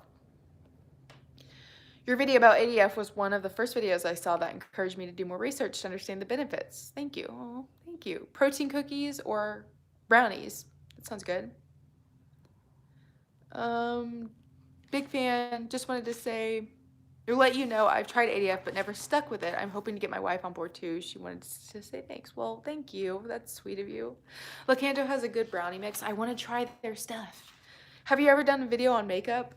Your video about ADF was one of the first videos I saw that encouraged me to do more research to understand the benefits. Thank you. Oh, thank you. Protein cookies or brownies? That sounds good. Big fan. Just wanted to say, or let you know, I've tried ADF but never stuck with it. I'm hoping to get my wife on board too. She wanted to say thanks. Well, thank you. That's sweet of you. Lacanto has a good brownie mix. I want to try their stuff. Have you ever done a video on makeup?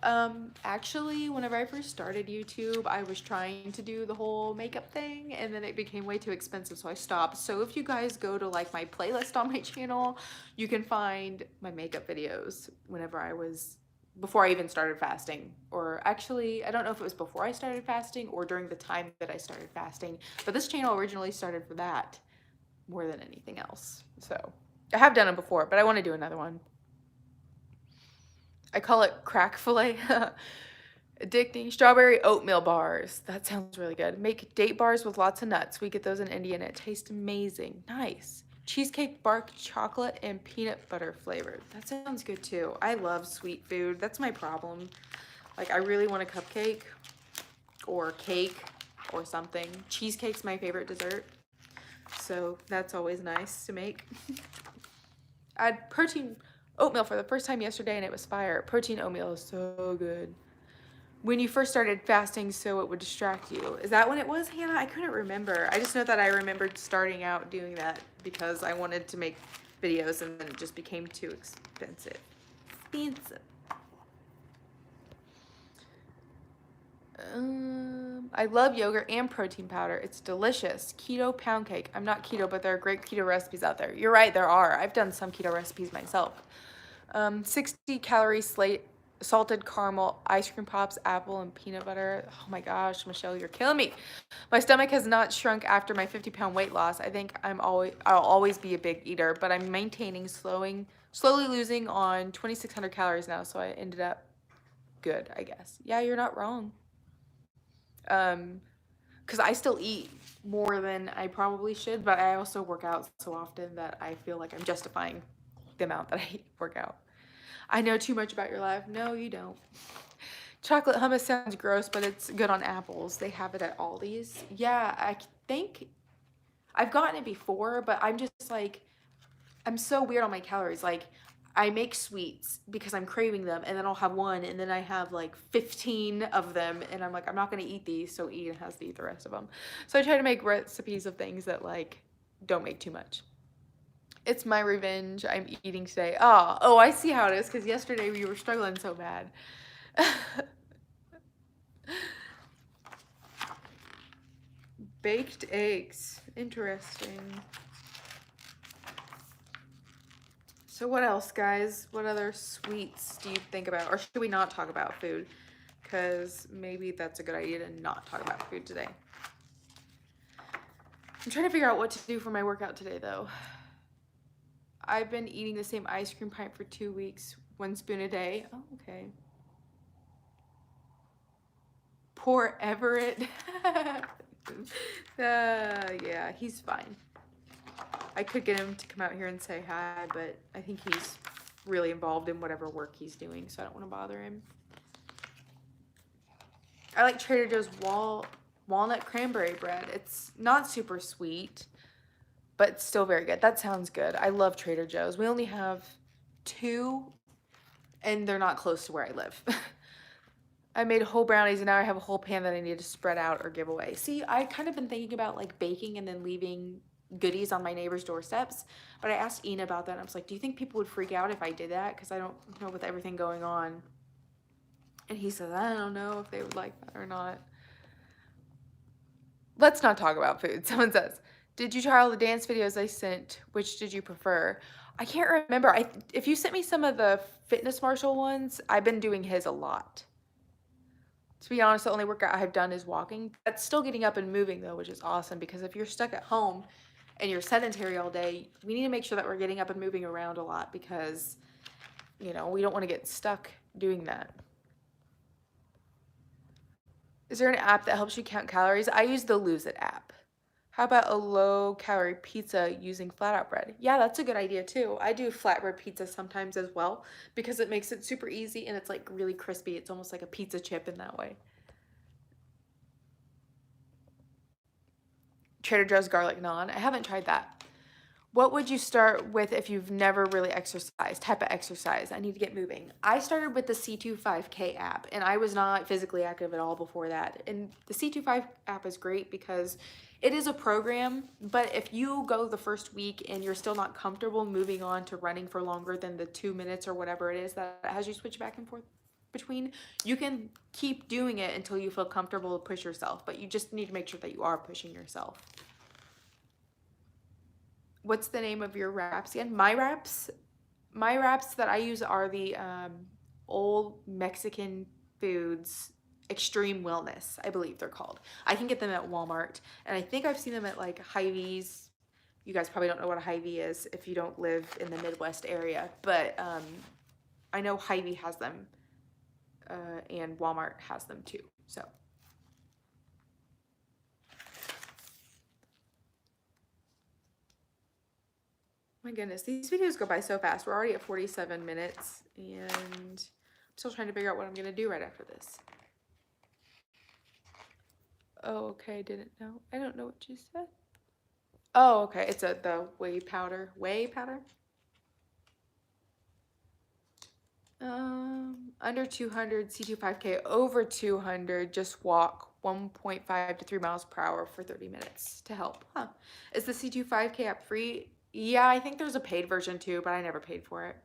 Actually, whenever I first started YouTube, I was trying to do the whole makeup thing, and then it became way too expensive, so I stopped. So if you guys go to like my playlist on my channel, you can find my makeup videos before I even started fasting. Or actually, I don't know if it was before I started fasting or during the time that I started fasting, but this channel originally started for that more than anything else. So I have done it before, but I want to do another one. I call it crack fillet. Addicting. Strawberry oatmeal bars. That sounds really good. Make date bars with lots of nuts. We get those in India and it tastes amazing. Nice. Cheesecake bark chocolate and peanut butter flavored. That sounds good too. I love sweet food. That's my problem. Like, I really want a cupcake or cake or something. Cheesecake's my favorite dessert, so that's always nice to make. I had protein oatmeal for the first time yesterday and it was fire. Protein oatmeal is so good. When you first started fasting so it would distract you. Is that when it was, Hannah? I couldn't remember. I just know that I remembered starting out doing that because I wanted to make videos and then it just became too expensive. I love yogurt and protein powder. It's delicious. Keto pound cake. I'm not keto, but there are great keto recipes out there. You're right, there are. I've done some keto recipes myself. 60 calorie salted caramel ice cream pops, apple and peanut butter. Oh my gosh, Michelle, you're killing me. My stomach has not shrunk after my 50-pound weight loss. I think I'll always be a big eater, but I'm maintaining, slowly losing on 2,600 calories now, so I ended up good, I guess. Yeah, you're not wrong. Because I still eat more than I probably should, but I also work out so often that I feel like I'm justifying the amount that I work out. I know too much about your life. No, you don't. Chocolate hummus sounds gross, but it's good on apples. They have it at Aldi's. Yeah, I think I've gotten it before, but I'm just like, I'm so weird on my calories. Like, I make sweets because I'm craving them, and then I'll have one, and then I have like 15 of them, and I'm like, I'm not going to eat these, so Ian has to eat the rest of them. So I try to make recipes of things that like don't make too much. It's my revenge. I'm eating today. Oh, I see how it is, because yesterday we were struggling so bad. Baked eggs. Interesting. So what else, guys? What other sweets do you think about? Or should we not talk about food? Because maybe that's a good idea to not talk about food today. I'm trying to figure out what to do for my workout today, though. I've been eating the same ice cream pint for 2 weeks, 1 spoon a day. Oh, okay. Poor Everett. Yeah, he's fine. I could get him to come out here and say hi, but I think he's really involved in whatever work he's doing, so I don't want to bother him. I like Trader Joe's walnut cranberry bread. It's not super sweet, but it's still very good. That sounds good. I love Trader Joe's. We only have 2, and they're not close to where I live. I made whole brownies, and now I have a whole pan that I need to spread out or give away. See, I kind of been thinking about like baking and then leaving goodies on my neighbor's doorsteps, but I asked Ina about that, and I was like, do you think people would freak out if I did that? Because I don't know, with everything going on. And he says, I don't know if they would like that or not. Let's not talk about food. Someone says, did you try all the dance videos I sent? Which did you prefer? I can't remember. If you sent me some of the Fitness Marshall ones, I've been doing his a lot. To be honest, the only workout I've done is walking. That's still getting up and moving though, which is awesome, because if you're stuck at home and you're sedentary all day, we need to make sure that we're getting up and moving around a lot, because, you know, we don't want to get stuck doing that. Is there an app that helps you count calories? I use the Lose It app. How about a low-calorie pizza using flat-out bread? Yeah, that's a good idea too. I do flatbread pizza sometimes as well, because it makes it super easy and it's like really crispy. It's almost like a pizza chip in that way. Trader Joe's garlic naan. I haven't tried that. What would you start with if you've never really exercised? Type of exercise. I need to get moving. I started with the C25K app, and I was not physically active at all before that. And the C25 app is great because it is a program, but if you go the first week and you're still not comfortable moving on to running for longer than the 2 minutes or whatever it is that has you switch back and forth between, you can keep doing it until you feel comfortable to push yourself, but you just need to make sure that you are pushing yourself. What's the name of your wraps again? My wraps that I use are the old Mexican foods extreme wellness, I believe they're called. I can get them at Walmart, and I think I've seen them at like Hy-Vee's. You guys probably don't know what a Hy-Vee is if you don't live in the Midwest area, but I know Hy-Vee has them, and Walmart has them too. So my goodness, these videos go by so fast. We're already at 47 minutes, and I'm still trying to figure out what I'm going to do right after this. Oh, okay, didn't know. I don't know what you said. Oh, okay, it's the whey powder. Whey powder? Under 200 C25K, over 200, just walk 1.5 to 3 miles per hour for 30 minutes to help. Huh. Is the C25K app free? Yeah, I think there's a paid version too, but I never paid for it.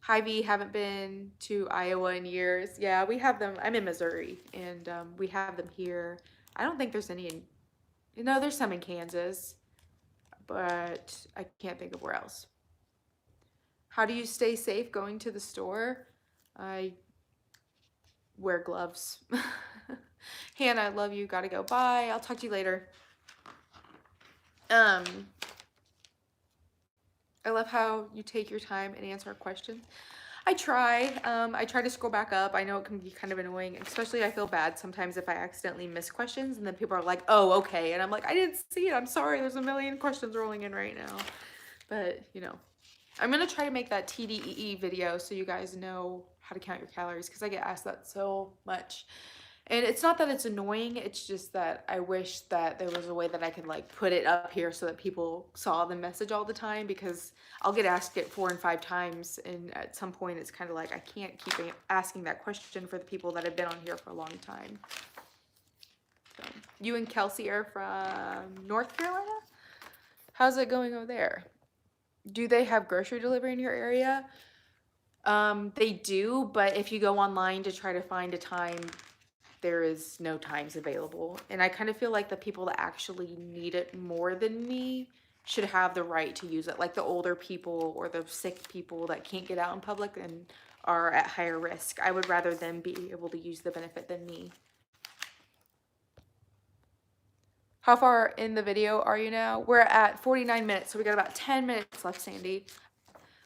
Hy-Vee, haven't been to Iowa in years. Yeah, we have them. I'm in Missouri, and we have them here. I don't think there's any in, no, there's some in Kansas, but I can't think of where else. How do you stay safe going to the store? I wear gloves. Hannah, I love you. Gotta go. Bye. I'll talk to you later. I love how you take your time and answer our questions. I try to scroll back up. I know it can be kind of annoying, especially I feel bad sometimes if I accidentally miss questions and then people are like, oh, okay. And I'm like, I didn't see it. I'm sorry. There's a million questions rolling in right now. But, you know, I'm going to try to make that TDEE video so you guys know how to count your calories, because I get asked that so much. And it's not that it's annoying, it's just that I wish that there was a way that I could like put it up here so that people saw the message all the time, because I'll get asked it 4 and 5 times, and at some point it's kind of like I can't keep asking that question for the people that have been on here for a long time. So, you and Kelsey are from North Carolina? How's it going over there? Do they have grocery delivery in your area? They do, but if you go online to try to find a time, there is no times available. And I kind of feel like the people that actually need it more than me should have the right to use it, like the older people or the sick people that can't get out in public and are at higher risk. I would rather them be able to use the benefit than me. How far in the video are you now? We're at 49 minutes, so we got about 10 minutes left, Sandy.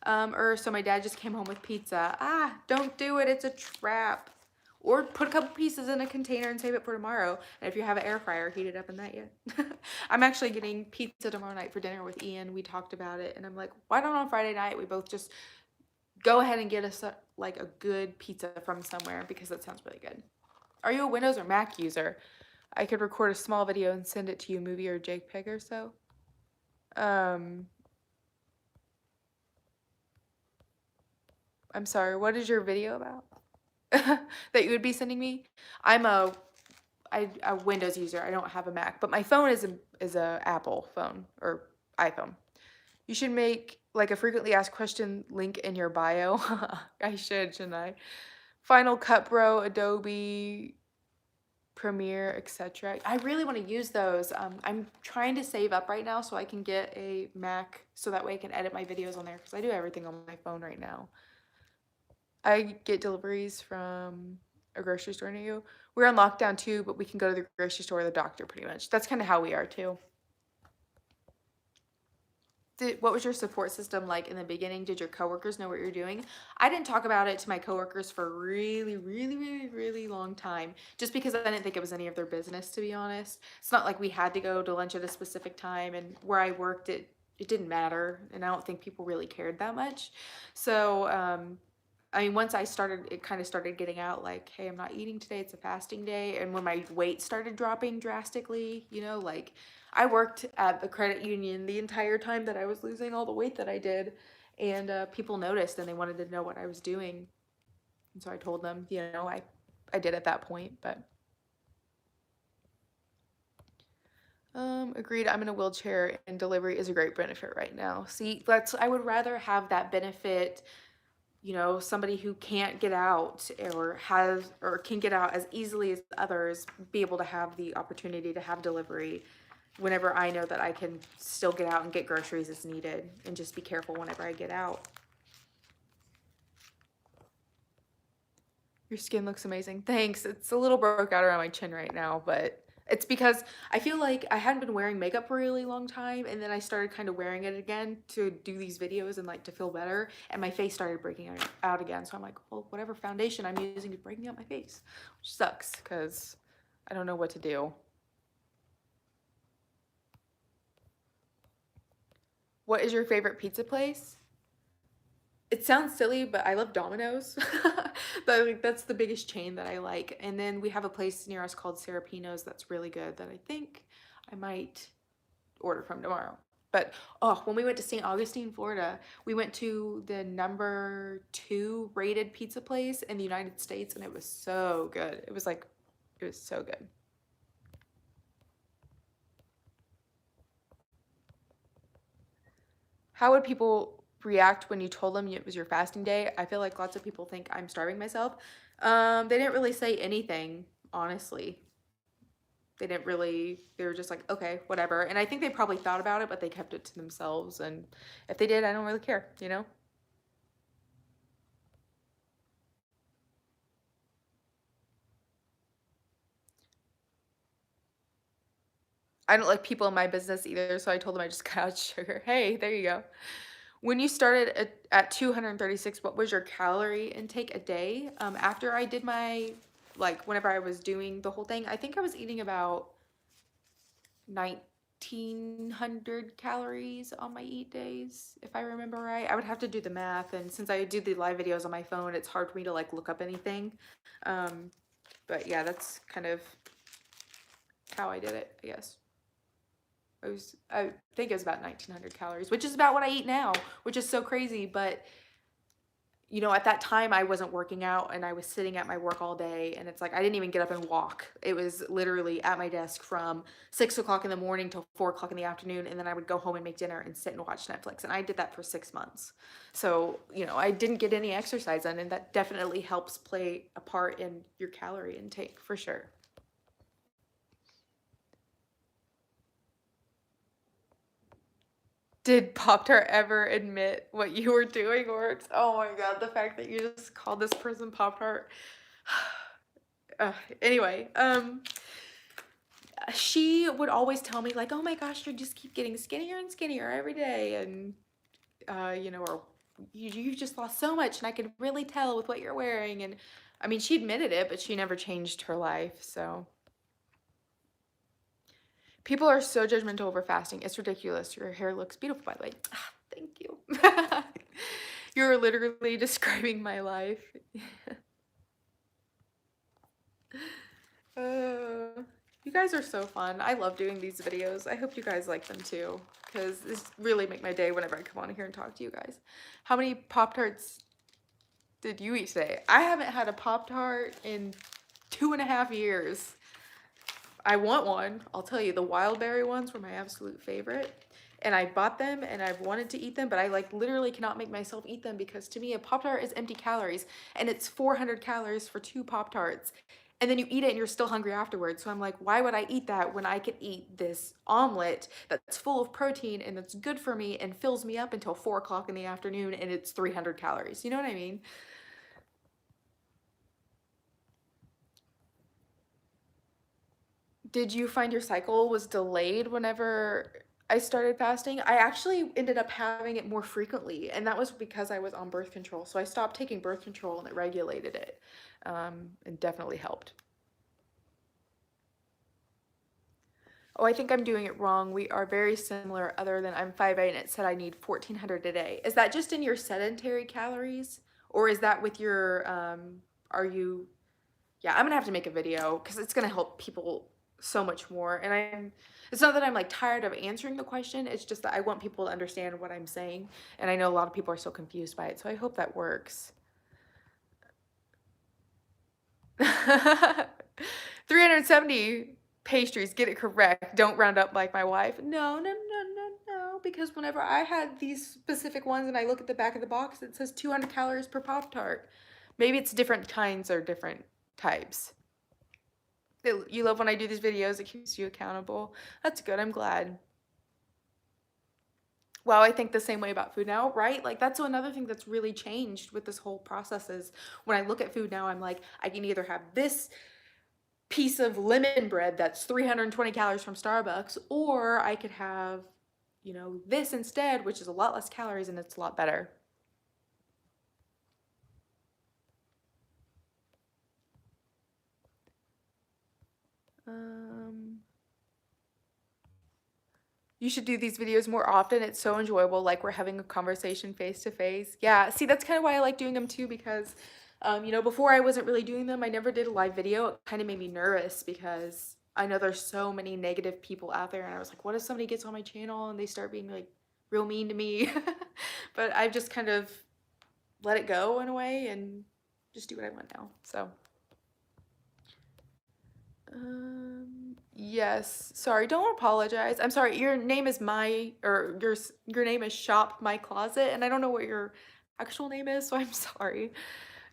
So my dad just came home with pizza. Ah, don't do it, it's a trap. Or put a couple pieces in a container and save it for tomorrow. And if you have an air fryer, heat it up in that yet. I'm actually getting pizza tomorrow night for dinner with Ian. We talked about it, and I'm like, why don't on Friday night we both just go ahead and get us like a good pizza from somewhere, because that sounds really good. Are you a Windows or Mac user? I could record a small video and send it to you, movie or JPEG or so. I'm sorry, what is your video about? That you would be sending me? I'm a Windows user. I don't have a Mac, but my phone is a Apple phone or iPhone. You should make like a frequently asked question link in your bio. I should, shouldn't I? Final Cut Pro, Adobe Premiere, etc. I really want to use those. I'm trying to save up right now so I can get a Mac so that way I can edit my videos on there, because I do everything on my phone right now. I get deliveries from a grocery store near you. We're on lockdown too, but we can go to the grocery store or the doctor pretty much. That's kind of how we are too. What was your support system like in the beginning? Did your coworkers know what you're doing? I didn't talk about it to my coworkers for a really long time, just because I didn't think it was any of their business, to be honest. It's not like we had to go to lunch at a specific time, and where I worked, it didn't matter, and I don't think people really cared that much. So, I mean, once I started, it kind of started getting out like, hey, I'm not eating today, it's a fasting day. And when my weight started dropping drastically, you know, like I worked at the credit union the entire time that I was losing all the weight that I did. And people noticed and they wanted to know what I was doing. And so I told them, you know, I did at that point, but. Agreed. I'm in a wheelchair and delivery is a great benefit right now. See, I would rather have that benefit, you know, somebody who can't get out or can get out as easily as others be able to have the opportunity to have delivery whenever I know that I can still get out and get groceries as needed, and just be careful whenever I get out. Your skin looks amazing. Thanks. It's a little broke out around my chin right now, but it's because I feel like I hadn't been wearing makeup for a really long time, and then I started kind of wearing it again to do these videos and like to feel better, and my face started breaking out again. So I'm like, well, whatever foundation I'm using is breaking out my face, which sucks because I don't know what to do. What is your favorite pizza place? It sounds silly, but I love Domino's. That's the biggest chain that I like. And then we have a place near us called Serapino's that's really good that I think I might order from tomorrow. But oh, when we went to St. Augustine, Florida, we went to the #2 rated pizza place in the United States, and it was so good. It was so good. How would people react when you told them it was your fasting day? I feel like lots of people think I'm starving myself. They didn't really say anything, honestly. They were just like, okay, whatever. And I think they probably thought about it, but they kept it to themselves. And if they did, I don't really care, you know? I don't like people in my business either, so I told them I just cut out sugar. Hey, there you go. When you started at 236, what was your calorie intake a day? After I did whenever I was doing the whole thing, I think I was eating about 1,900 calories on my eat days, if I remember right. I would have to do the math, and since I do the live videos on my phone, it's hard for me to like look up anything. But yeah, that's kind of how I did it, I guess. I think it was about 1,900 calories, which is about what I eat now, which is so crazy. But you know, at that time I wasn't working out and I was sitting at my work all day, and it's like I didn't even get up and walk. It was literally at my desk from 6 o'clock in the morning till 4 o'clock in the afternoon, and then I would go home and make dinner and sit and watch Netflix, and I did that for 6 months. So you know, I didn't get any exercise in, and that definitely helps play a part in your calorie intake for sure. Did Pop-Tart ever admit what you were doing? Or it's, oh my god, the fact that you just called this person Pop-Tart. Anyway, she would always tell me like, "Oh my gosh, you just keep getting skinnier and skinnier every day," and or you've just lost so much, and I could really tell with what you're wearing. And I mean, she admitted it, but she never changed her life. So people are so judgmental over fasting. It's ridiculous. Your hair looks beautiful, by the way. Thank you. You're literally describing my life. Uh, you guys are so fun. I love doing these videos. I hope you guys like them too, because this really make my day whenever I come on here and talk to you guys. How many Pop-Tarts did you eat today? I haven't had a Pop-Tart in 2.5 years. I want one. I'll tell you, the wild berry ones were my absolute favorite. And I bought them and I've wanted to eat them, but I like literally cannot make myself eat them because to me a Pop-Tart is empty calories and it's 400 calories for 2 Pop-Tarts. And then you eat it and you're still hungry afterwards. So I'm like, why would I eat that when I could eat this omelet that's full of protein and that's good for me and fills me up until 4 o'clock in the afternoon and it's 300 calories. You know what I mean? Did you find your cycle was delayed whenever I started fasting? I actually ended up having it more frequently, and that was because I was on birth control. So I stopped taking birth control and it regulated it, and definitely helped. Oh, I think I'm doing it wrong. We are very similar, other than I'm 5'8" and it said I need 1,400 a day. Is that just in your sedentary calories? Or is that with your, are you, yeah, I'm gonna have to make a video because it's gonna help people so much more. And it's not that I'm like tired of answering the question, it's just that I want people to understand what I'm saying. And I know a lot of people are so confused by it, so I hope that works. 370 pastries, get it correct. Don't round up like my wife. No, no, no, no, no. Because whenever I had these specific ones and I look at the back of the box, it says 200 calories per Pop-Tart. Maybe it's different kinds or different types. You love when I do these videos, it keeps you accountable. That's good, I'm glad. Wow, I think the same way about food now, right? Like that's another thing that's really changed with this whole process is when I look at food now, I'm like, I can either have this piece of lemon bread that's 320 calories from Starbucks, or I could have, this instead, which is a lot less calories and it's a lot better. You should do these videos more often. It's so enjoyable, like we're having a conversation face to face. Yeah, see, that's kind of why I like doing them too, because, before I wasn't really doing them, I never did a live video. It kind of made me nervous because I know there's so many negative people out there, and I was like, what if somebody gets on my channel and they start being like real mean to me? But I've just kind of let it go in a way and just do what I want now. So. Yes. Sorry, don't apologize. I'm sorry. Your name is your name is Shop My Closet, and I don't know what your actual name is, so I'm sorry.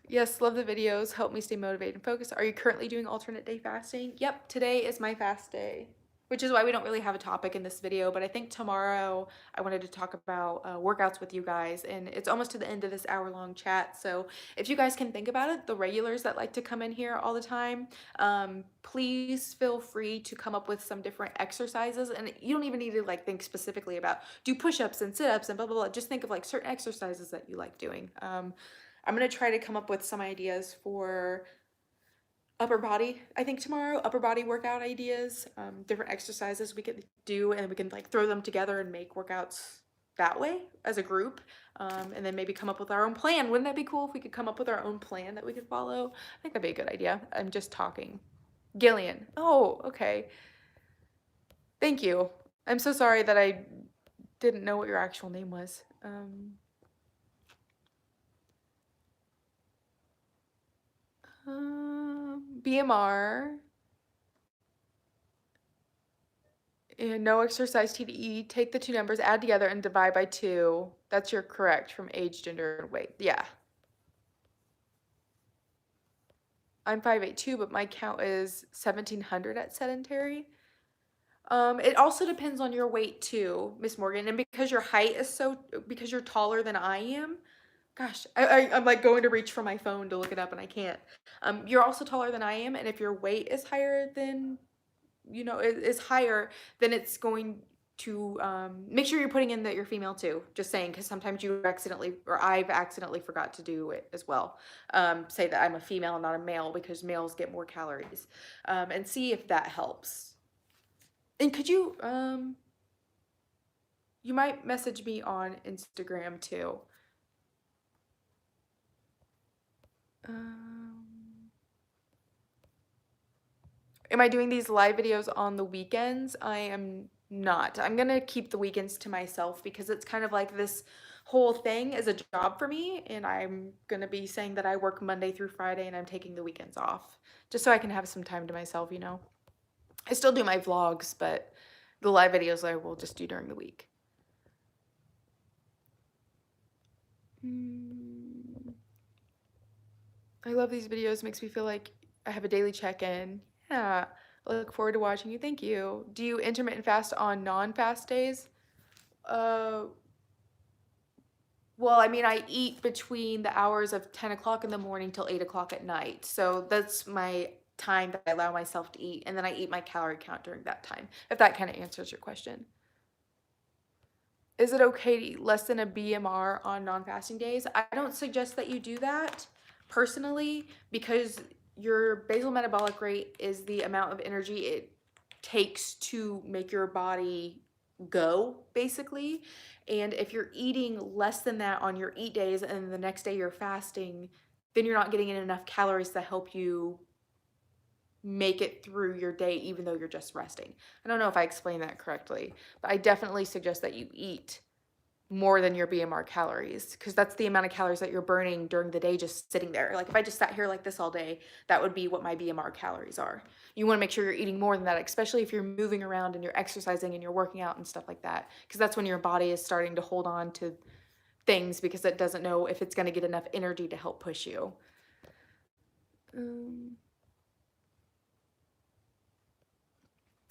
Yes, love the videos. Help me stay motivated and focused. Are you currently doing alternate day fasting? Yep, today is my fast day, which is why we don't really have a topic in this video, but I think tomorrow I wanted to talk about workouts with you guys, and it's almost to the end of this hour-long chat, so if you guys can think about it, the regulars that like to come in here all the time, please feel free to come up with some different exercises, and you don't even need to like think specifically about do push-ups and sit-ups and blah, blah, blah. Just think of like certain exercises that you like doing. I'm gonna try to come up with some ideas for upper body, I think tomorrow, upper body workout ideas, different exercises we could do, and we can like throw them together and make workouts that way as a group, and then maybe come up with our own plan. Wouldn't that be cool if we could come up with our own plan that we could follow? I think that'd be a good idea. I'm just talking. Gillian. Oh, okay. Thank you. I'm so sorry that I didn't know what your actual name was. BMR. And no exercise TDE. Take the two numbers, add together, and divide by 2. That's your correct from age, gender, and weight. Yeah. I'm 5'8" too, but my count is 1,700 at Sedentary. It also depends on your weight too, Miss Morgan, and because your height is because you're taller than I am. Gosh, I'm like going to reach for my phone to look it up and I can't. You're also taller than I am, and if your weight is higher than, is higher, then it's going to make sure you're putting in that you're female too. Just saying, because sometimes you accidentally, or I've accidentally forgot to do it as well. Say that I'm a female, not a male, because males get more calories, and see if that helps. And could you might message me on Instagram too. Um, am I doing these live videos on the weekends? I am not. I'm gonna keep the weekends to myself because it's kind of like this whole thing is a job for me, and I'm gonna be saying that I work Monday through Friday and I'm taking the weekends off just so I can have some time to myself, you know? I still do my vlogs, but the live videos I will just do during the week. I love these videos. Makes me feel like I have a daily check-in. Yeah, I look forward to watching you. Thank you. Do you intermittent fast on non-fast days? Uh, well, I mean, I eat between the hours of 10 o'clock in the morning till 8 o'clock at night. So that's my time that I allow myself to eat. And then I eat my calorie count during that time, if that kind of answers your question. Is it okay to eat less than a BMR on non-fasting days? I don't suggest that you do that personally because your basal metabolic rate is the amount of energy it takes to make your body go, basically. And if you're eating less than that on your eat days and the next day you're fasting, then you're not getting in enough calories to help you make it through your day even though you're just resting. I don't know if I explained that correctly, but I definitely suggest that you eat more than your BMR calories because that's the amount of calories that you're burning during the day just sitting there. Like if I just sat here like this all day, that would be what my BMR calories are. You want to make sure you're eating more than that, especially if you're moving around and you're exercising and you're working out and stuff like that, because that's when your body is starting to hold on to things because it doesn't know if it's going to get enough energy to help push you.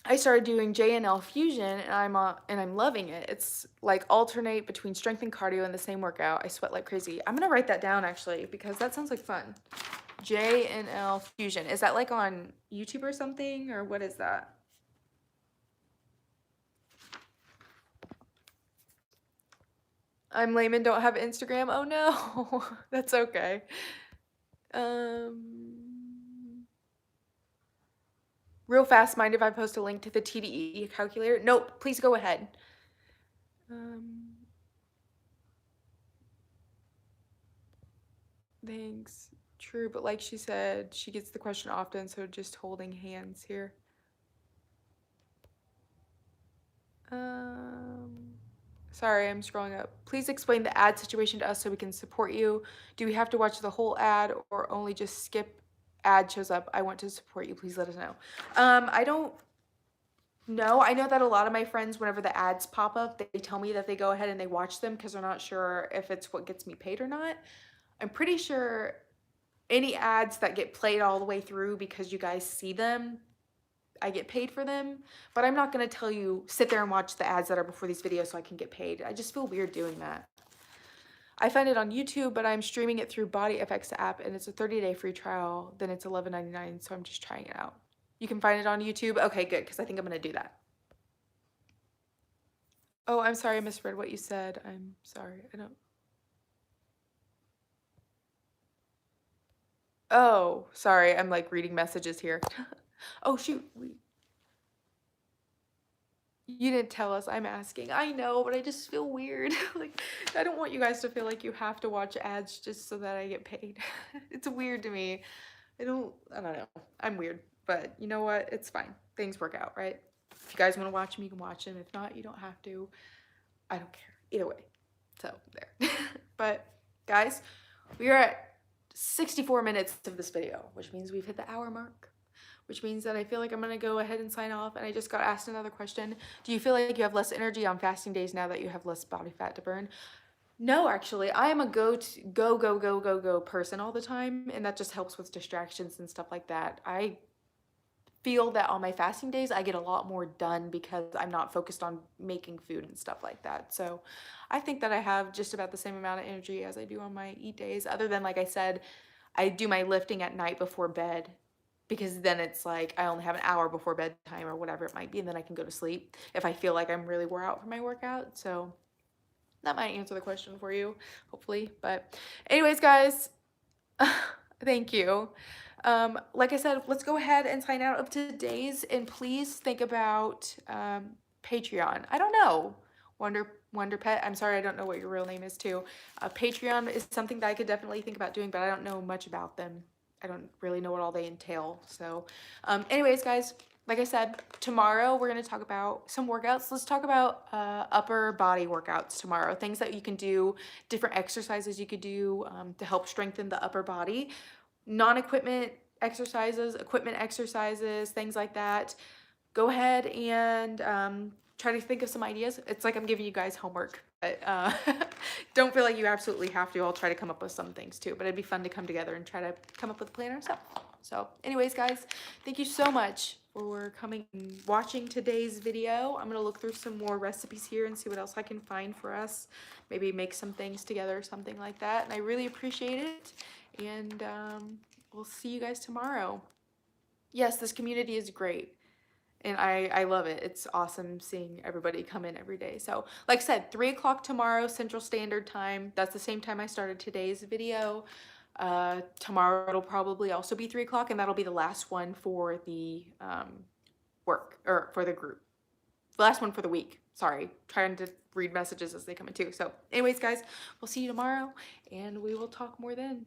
I started doing JNL fusion and I'm loving it. It's like alternate between strength and cardio in the same workout. I sweat like crazy. I'm gonna write that down actually because that sounds like fun. JNL fusion. Is that like on YouTube or something, or what is that? I'm lame and don't have Instagram. Oh no. That's okay. Real fast, mind if I post a link to the TDE calculator? Nope, please go ahead. Thanks. True, but like she said, she gets the question often, so just holding hands here. Sorry, I'm scrolling up. Please explain the ad situation to us so we can support you. Do we have to watch the whole ad or only just skip ad shows up? I want to support you. Please let us know. I don't know. I know that a lot of my friends, whenever the ads pop up, they tell me that they go ahead and they watch them because they're not sure if it's what gets me paid or not. I'm pretty sure any ads that get played all the way through because you guys see them, I get paid for them, but I'm not going to tell you sit there and watch the ads that are before these videos so I can get paid. I just feel weird doing that. I find it on YouTube, but I'm streaming it through BodyFX app and it's a 30-day free trial. Then it's $11.99, so I'm just trying it out. You can find it on YouTube. Okay, good, because I think I'm going to do that. Oh, I'm sorry, I misread what you said. I'm sorry. I don't. Oh, sorry. I'm like reading messages here. Oh, shoot. You didn't tell us. I'm asking. I know, but I just feel weird. Like, I don't want you guys to feel like you have to watch ads just so that I get paid. It's weird to me. I don't know. I'm weird, but you know what? It's fine. Things work out, right? If you guys want to watch them, you can watch them. If not, you don't have to. I don't care. Either way. So, there. But, guys, we are at 64 minutes of this video, which means we've hit the hour mark. Which means that I feel like I'm going to go ahead and sign off. And I just got asked another question. Do you feel like you have less energy on fasting days now that you have less body fat to burn? No, actually. I am a go person all the time. And that just helps with distractions and stuff like that. I feel that on my fasting days I get a lot more done because I'm not focused on making food and stuff like that. So I think that I have just about the same amount of energy as I do on my eat days, other than, like I said, I do my lifting at night before bed, because then it's like I only have an hour before bedtime or whatever it might be, and then I can go to sleep if I feel like I'm really wore out from my workout. So that might answer the question for you, hopefully. But anyways, guys, thank you. Like I said, let's go ahead and sign out of today's, and please think about Patreon. I don't know, Wonder Pet. I'm sorry, I don't know what your real name is too. Patreon is something that I could definitely think about doing, but I don't know much about them. I don't really know what all they entail. So, anyways, guys, like I said, tomorrow we're going to talk about some workouts. Let's talk about upper body workouts tomorrow. Things that you can do, different exercises you could do to help strengthen the upper body. Non-equipment exercises, equipment exercises, things like that. Go ahead and try to think of some ideas. It's like I'm giving you guys homework, but don't feel like you absolutely have to. I'll try to come up with some things too, but it'd be fun to come together and try to come up with a plan ourselves. So anyways, guys, thank you so much for coming and watching today's video. I'm gonna look through some more recipes here and see what else I can find for us. Maybe make some things together or something like that. And I really appreciate it. And we'll see you guys tomorrow. Yes, this community is great. And I love it. It's awesome seeing everybody come in every day. So like I said, 3 o'clock tomorrow, Central Standard Time. That's the same time I started today's video. Tomorrow it'll probably also be 3 o'clock, and that'll be the last one for the for the group. The last one for the week. Sorry, trying to read messages as they come in too. So anyways, guys, we'll see you tomorrow, and we will talk more then.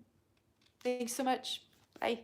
Thanks so much. Bye.